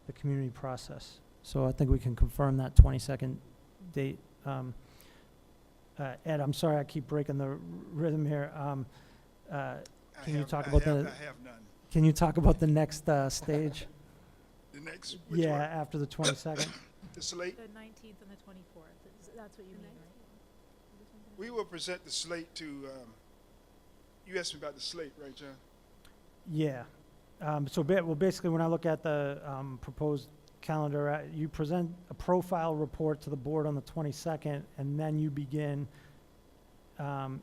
the community process. So I think we can confirm that 22nd date. Ed, I'm sorry I keep breaking the rhythm here. Can you talk about I have none. Can you talk about the next stage? The next, which Yeah, one? after the 22nd. The slate, The 19th and the 24th, that's what you mean, right? we will present the slate to, you asked me about the slate, right, John? Yeah. Well, basically, when I look at the proposed calendar, you present a profile report to the board on the 22nd, and then you begin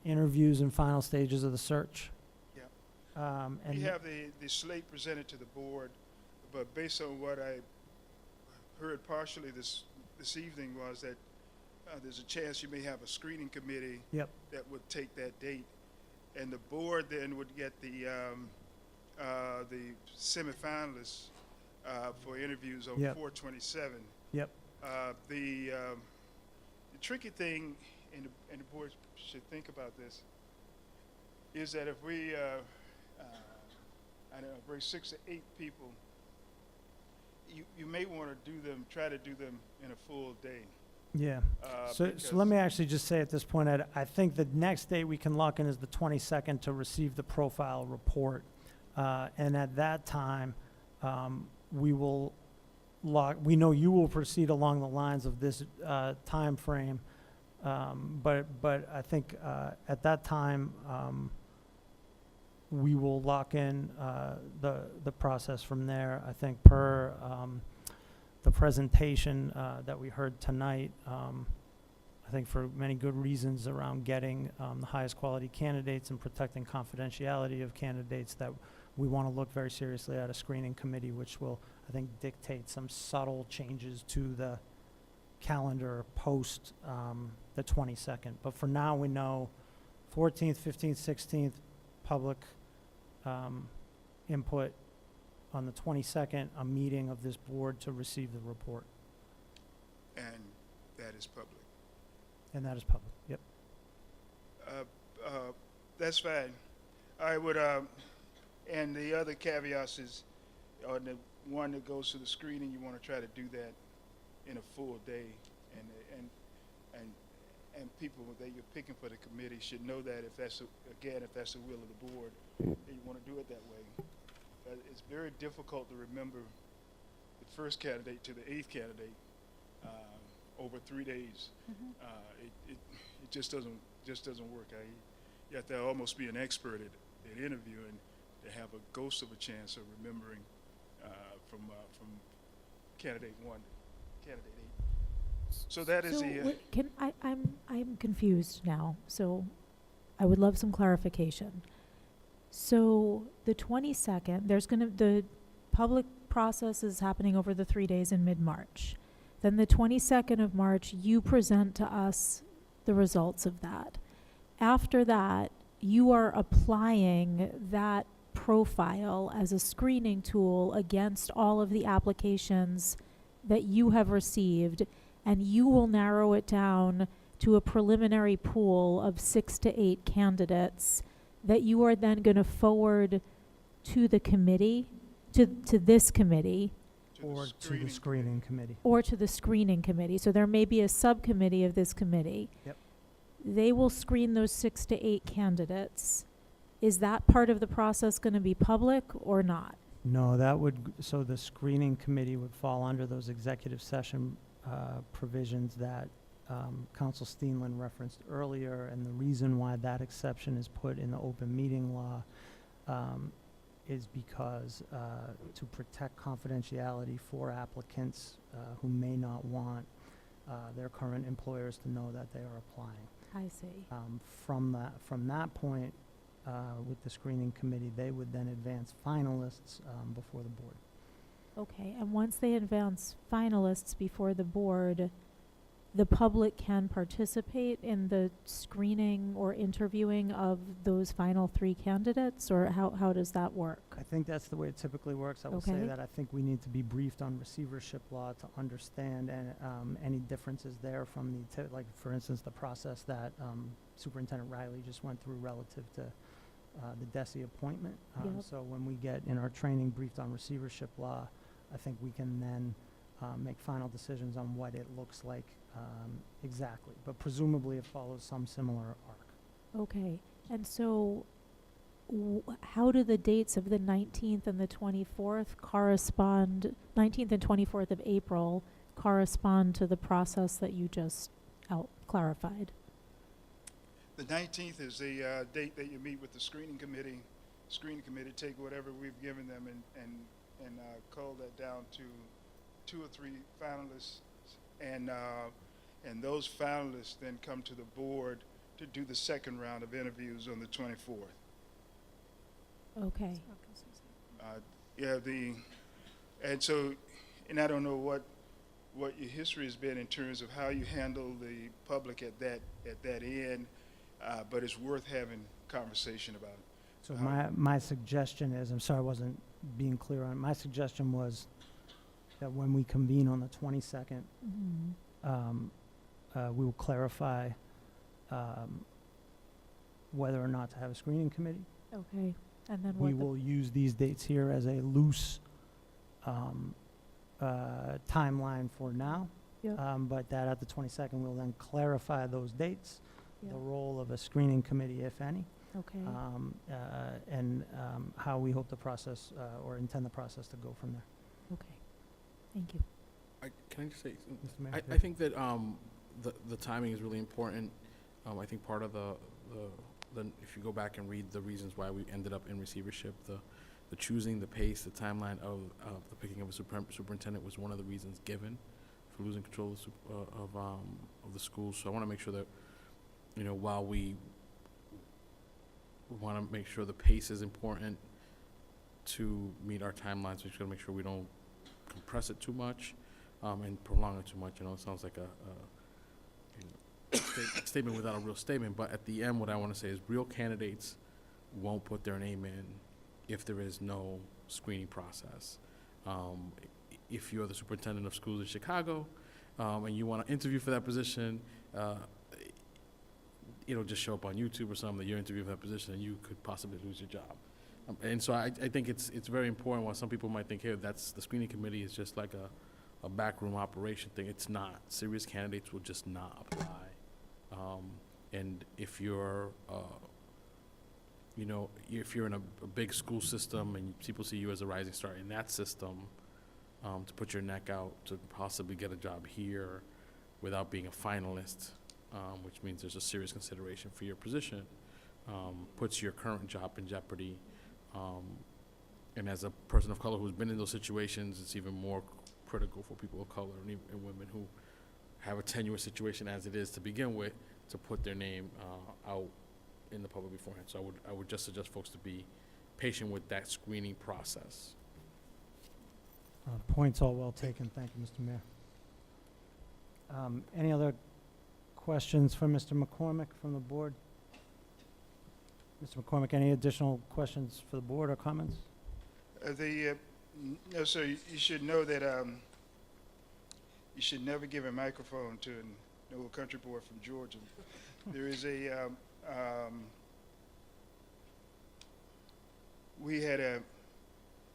interviews and final stages of the search. Yeah. And We have the slate presented to the board, but based on what I heard partially this evening was that there's a chance you may have a screening committee Yep. that would take that date, and the board then would get the semifinalists for interviews on Yep. 4/27. Yep. The tricky thing, and the board should think about this, is that if we, I don't know, bring 6 to 8 people, you may want to try to do them in a full day. Yeah. So because- let me actually just say at this point, Ed, I think the next date we can lock in is the 22nd to receive the profile report. And at that time, we will we know you will proceed along the lines of this time frame. But I think at that time, we will lock in the process from there. I think per the presentation that we heard tonight, I think for many good reasons around getting the highest quality candidates and protecting confidentiality of candidates, that we want to look very seriously at a screening committee, which will, I think, dictate some subtle changes to the calendar post the 22nd. But for now, we know 14th, 15th, 16th, public input. On the 22nd, a meeting of this board to receive the report. And that is public. And that is public, yep. That's fine. I would, and the other caveats is, on the one that goes to the screening, you want to try to do that in a full day, and people that you're picking for the committee should know that if that's the will of the board, that you want to do it that way. It's very difficult to remember the first candidate to the 8th candidate over 3 days. It just doesn't work. You have to almost be an expert at interviewing to have a ghost of a chance of remembering from candidate 1 to candidate 8. So that is I'm confused now, so I would love some clarification. So the 22nd, the public process is happening over the 3 days in mid-March. Then the 22nd of March, you present to us the results of that. After that, you are applying that profile as a screening tool against all of the applications that you have received, and you will narrow it down to a preliminary pool of 6 to 8 candidates that you are then going to forward to the committee, to this committee, Or to the screening committee. or to the screening committee. So there may be a subcommittee of this committee. Yep. They will screen those 6 to 8 candidates. Is that part of the process going to be public or not? No, so the screening committee would fall under those executive session provisions that Council Steenland referenced earlier, and the reason why that exception is put in the open meeting law is because to protect confidentiality for applicants who may not want their current employers to know that they are applying. I see. From that point, with the screening committee, they would then advance finalists before the board. Okay, and once they advance finalists before the board, the public can participate in the screening or interviewing of those final 3 candidates, or how does that work? I think that's the way it typically works. I will say Okay. that I think we need to be briefed on receivership law to understand any differences there from like, for instance, the process that Superintendent Riley just went through relative to the DESI appointment. Yep. So when we get in our training briefed on receivership law, I think we can then make final decisions on what it looks like exactly. But presumably it follows some similar arc. Okay, and so how do the dates of the 19th and the 24th correspond, 19th and 24th of April correspond to the process that you just clarified? The 19th is the date that you meet with the screening committee. Screening committee take whatever we've given them and cull that down to 2 or 3 finalists, and those finalists then come to the board to do the second round of interviews on the 24th. Okay. And I don't know what your history has been in terms of how you handle the public at that end, but it's worth having conversation about it. So my suggestion is, I'm sorry I wasn't being clear on it. My suggestion was that when we convene on the 22nd, we will clarify whether or not to have a screening committee. Okay. And then We what? will use these dates here as a loose timeline for now. Yep. But that at the 22nd, we'll then clarify those dates, Yep. the role of a screening committee, if any, Okay. and how we hope the process or intend the process to go from there. Okay. Thank you. Can I just say, Mr. Mayor? I think that the timing is really important. I think part of the if you go back and read the reasons why we ended up in receivership, the choosing, the pace, the timeline of the picking of a superintendent was one of the reasons given for losing control of the school. So I want to make sure that, while we want to make sure the pace is important to meet our timelines, we just got to make sure we don't compress it too much and prolong it too much. It sounds like a statement without a real statement, but at the end, what I want to say is real candidates won't put their name in if there is no screening process. If you're the superintendent of schools in Chicago and you want to interview for that position, it'll just show up on YouTube or something that you're interviewing for that position, and you could possibly lose your job. And so I think it's very important. While some people might think, hey, that's the screening committee is just like a backroom operation thing. It's not. Serious candidates will just not apply. And if you're, if you're in a big school system and people see you as a rising star in that system, to put your neck out to possibly get a job here without being a finalist, which means there's a serious consideration for your position, puts your current job in jeopardy. And as a person of color who's been in those situations, it's even more critical for people of color and women who have a tenuous situation as it is to begin with, to put their name out in the public beforehand. So I would just suggest folks to be patient with that screening process. Points all well taken. Thank you, Mr. Mayor. Any other questions for Mr. McCormick from the board? Mr. McCormick, any additional questions for the board or comments? No, sir. You should know that you should never give a microphone to an old country boy from Georgia. There is there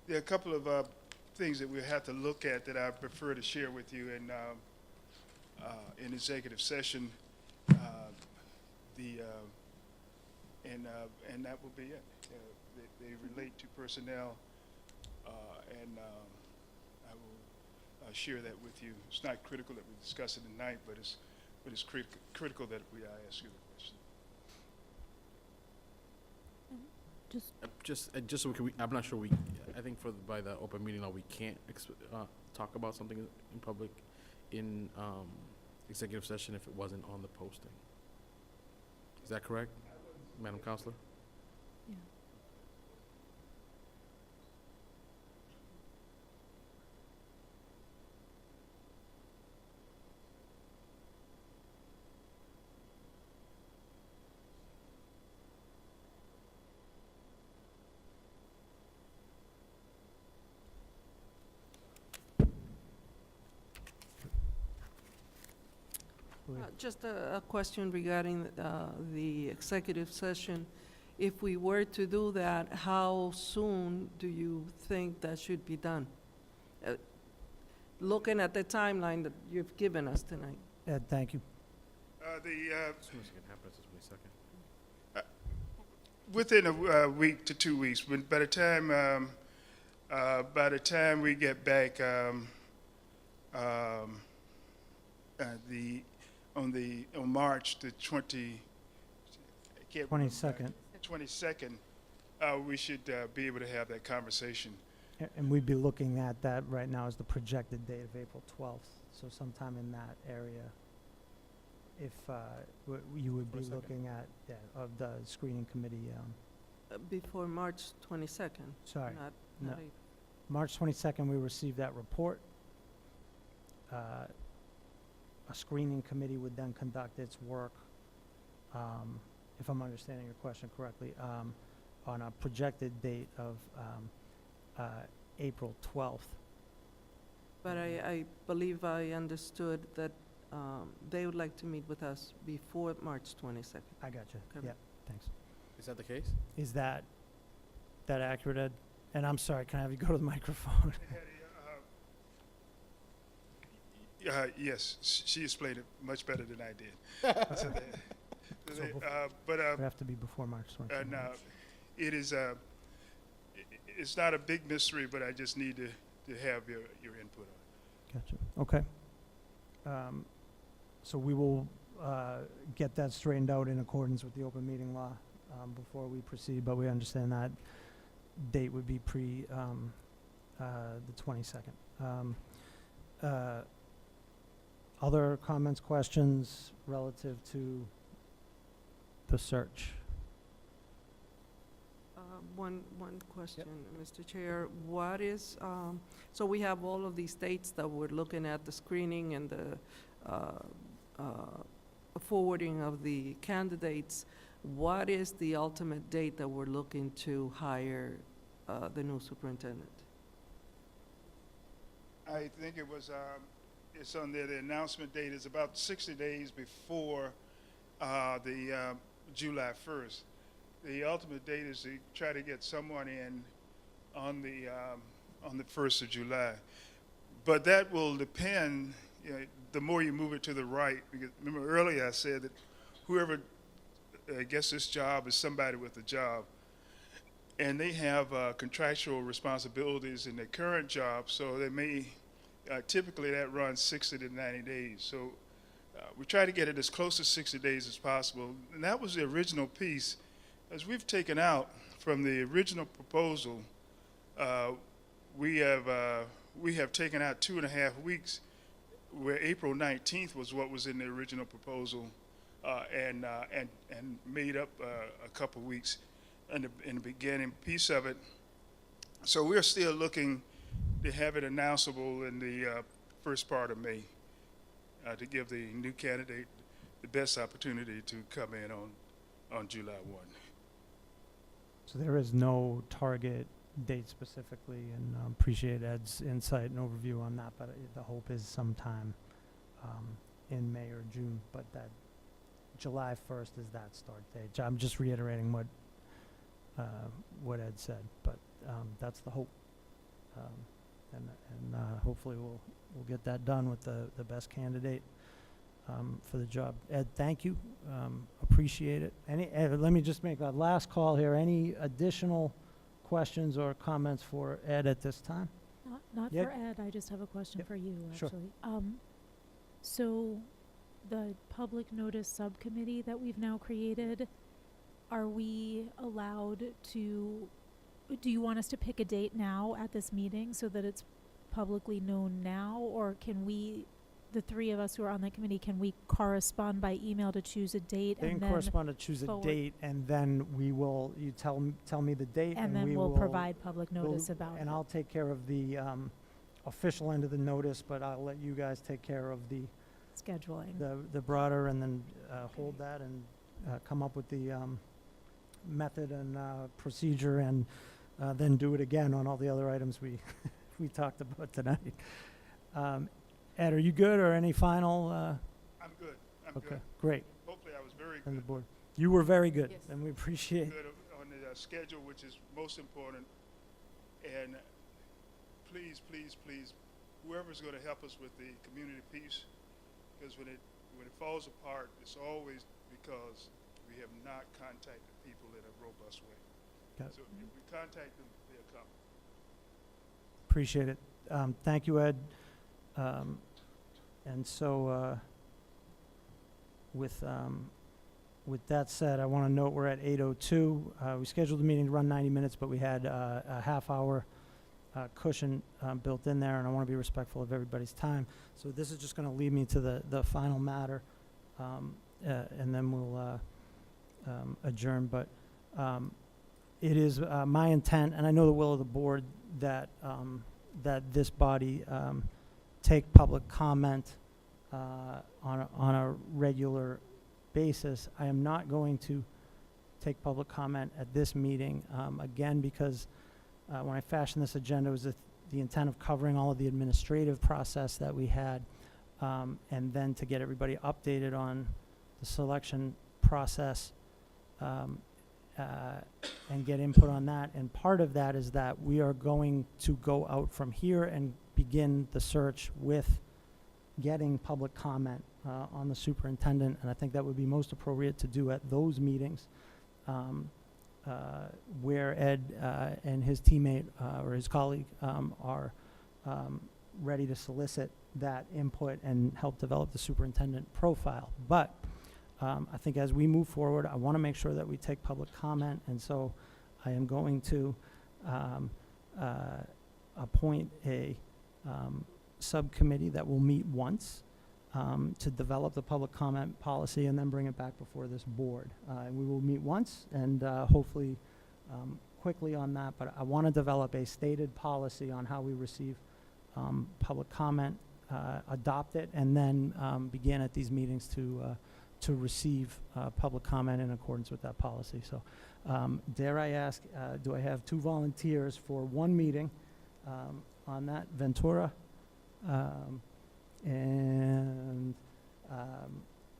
are a couple of things that we have to look at that I prefer to share with you in executive session. And that will be it. They relate to personnel, and I will share that with you. It's not critical that we discuss it tonight, but it's critical that I ask you the question. Just so I'm not sure I think by the open meeting law, we can't talk about something in public in executive session if it wasn't on the posting. Is that correct, Madam Counselor? Yeah. Just a question regarding the executive session. If we were to do that, how soon do you think that should be done? Looking at the timeline that you've given us tonight. Ed, thank you. As soon as it can happen, it's the 22nd. Within a week to 2 weeks. By the time we get back, on March the 22nd. 22nd, we should be able to have that conversation. And we'd be looking at that right now as the projected date of April 12th, so sometime in that area. If you would be 22nd. looking at, of the screening committee, Before March 22nd. sorry, Not no. April. March 22nd, we received that report. A screening committee would then conduct its work, if I'm understanding your question correctly, on a projected date of April 12th. But I believe I understood that they would like to meet with us before March 22nd. I got you. Correct. Yeah, thanks. Is that the case? Is that accurate, Ed? And I'm sorry, can I have you go to the microphone? Yes, she explained it much better than I did. So but It would have to be before March 22nd. and it is it's not a big mystery, but I just need to have your input on it. Gotcha. Okay. So we will get that straightened out in accordance with the open meeting law before we proceed, but we understand that date would be pre the 22nd. Other comments, questions relative to the search? One question, Mr. Chair. What is, so we have all of these dates that we're looking at, the screening and the forwarding of the candidates. What is the ultimate date that we're looking to hire the new superintendent? I think it was it's on there. The announcement date is about 60 days before the July 1st. The ultimate date is to try to get someone in on the 1st of July. But that will depend, the more you move it to the right, because remember earlier I said that whoever gets this job is somebody with a job. And they have contractual responsibilities in their current job, so they may, typically that runs 60 to 90 days. So we try to get it as close to 60 days as possible. And that was the original piece. As we've taken out from the original proposal, we have taken out 2.5 weeks, where April 19th was what was in the original proposal, and made up a couple weeks in the beginning piece of it. So we're still looking to have it announceable in the first part of May, to give the new candidate the best opportunity to come in on July 1. So there is no target date specifically, and appreciate Ed's insight and overview on that, but the hope is sometime in May or June, but that July 1st is that start date. I'm just reiterating what Ed said, but that's the hope. And hopefully we'll get that done with the best candidate for the job. Ed, thank you. Appreciate it. Let me just make a last call here. Any additional questions or comments for Ed at this time? Not Yeah. for Ed, I just have a question Yep. for you, Sure. actually. So the public notice subcommittee that we've now created, are we allowed to, do you want us to pick a date now at this meeting so that it's publicly known now? Or can we, the three of us who are on that committee, can we correspond by email to choose a date They and can then, correspond to choose a forward- date, and then we will, you tell me the date, and and then we we'll will provide public notice about it? And I'll take care of the official end of the notice, but I'll let you guys take care of the Scheduling. the broader, and then hold that and come up with the method and procedure, and then do it again on all the other items we we talked about tonight. Ed, are you good, or any final? I'm good. I'm Okay, good. great. Hopefully I was very And the good. board, you were very good, Yes. and we appreciate. Good on the schedule, which is most important. And please, please, please, whoever's going to help us with the community piece, because when it falls apart, it's always because we have not contacted people in a robust way. Got it. So if we contact them, they'll come. Appreciate it. Thank you, Ed. And so with that said, I want to note we're at 8:02. We scheduled the meeting to run 90 minutes, but we had a half-hour cushion built in there, and I want to be respectful of everybody's time. So this is just going to lead me to the final matter, and then we'll adjourn. But it is my intent, and I know the will of the board, that that this body take public comment on a regular basis. I am not going to take public comment at this meeting, again, because when I fashioned this agenda, it was the intent of covering all of the administrative process that we had, and then to get everybody updated on the selection process, and get input on that. And part of that is that we are going to go out from here and begin the search with getting public comment on the superintendent, and I think that would be most appropriate to do at those meetings, where Ed and his teammate or his colleague are ready to solicit that input and help develop the superintendent profile. But I think as we move forward, I want to make sure that we take public comment, and so I am going to appoint a subcommittee that will meet once to develop the public comment policy and then bring it back before this board. We will meet once and hopefully quickly on that, but I want to develop a stated policy on how we receive public comment, adopt it, and then begin at these meetings to receive public comment in accordance with that policy. So dare I ask, do I have 2 volunteers for 1 meeting on that? Ventura and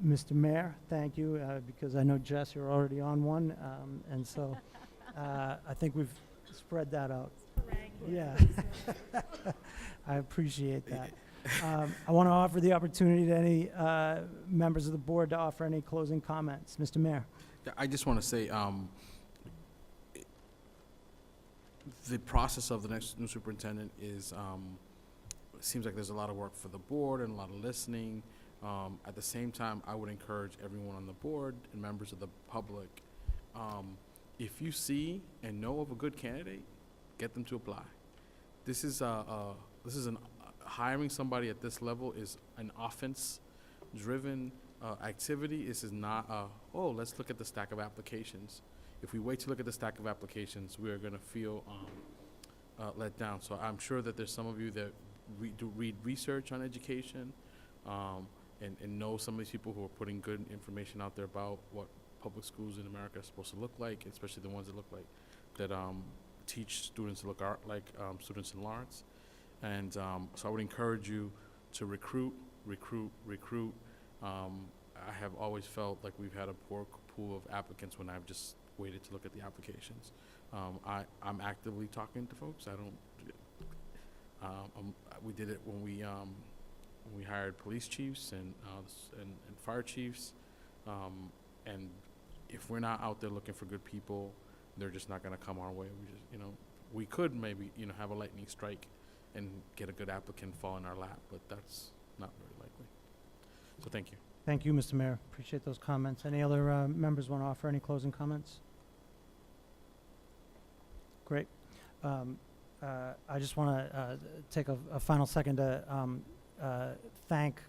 Mr. Mayor, thank you, because I know, Jess, you're already on one, and so I think we've spread that out. Yeah, I appreciate that. I want to offer the opportunity to any members of the board to offer any closing comments. Mr. Mayor. Yeah, I just want to say, the process of the next new superintendent is, it seems like there's a lot of work for the board and a lot of listening. At the same time, I would encourage everyone on the board and members of the public, if you see and know of a good candidate, get them to apply. This is hiring somebody at this level is an offense-driven activity. This is not oh, let's look at the stack of applications. If we wait to look at the stack of applications, we are going to feel let down. So I'm sure that there's some of you that read research on education and know some of these people who are putting good information out there about what public schools in America are supposed to look like, especially the ones that look like, that teach students to look like students in Lawrence. And so I would encourage you to recruit. I have always felt like we've had a poor pool of applicants when I've just waited to look at the applications. I'm actively talking to folks. I don't. We did it when we hired police chiefs and fire chiefs. And if we're not out there looking for good people, they're just not going to come our way. We just, we could maybe, have a lightning strike and get a good applicant fall in our lap, but that's not very likely. So thank you. Thank you, Mr. Mayor. Appreciate those comments. Any other members want to offer any closing comments? Great. I just want to take a final second to thank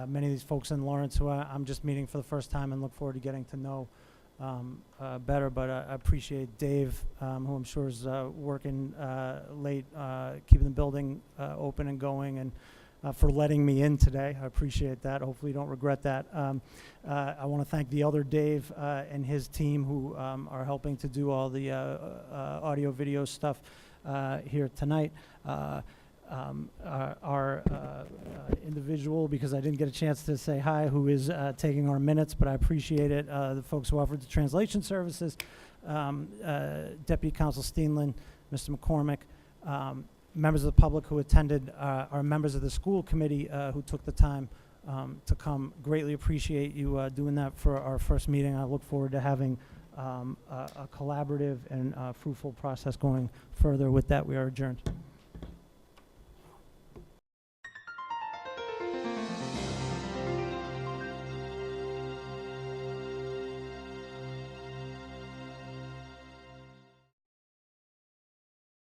many of these folks in Lawrence who I'm just meeting for the first time and look forward to getting to know better. But I appreciate Dave, who I'm sure is working late, keeping the building open and going, and for letting me in today. I appreciate that. Hopefully you don't regret that. I want to thank the other Dave and his team who are helping to do all the audio video stuff here tonight. Our individual, because I didn't get a chance to say hi, who is taking our minutes, but I appreciate it. The folks who offered the translation services, Deputy Counsel Steenland, Mr. McCormick, members of the public who attended, our members of the school committee who took the time to come. Greatly appreciate you doing that for our first meeting. I look forward to having a collaborative and fruitful process going further. With that, we are adjourned.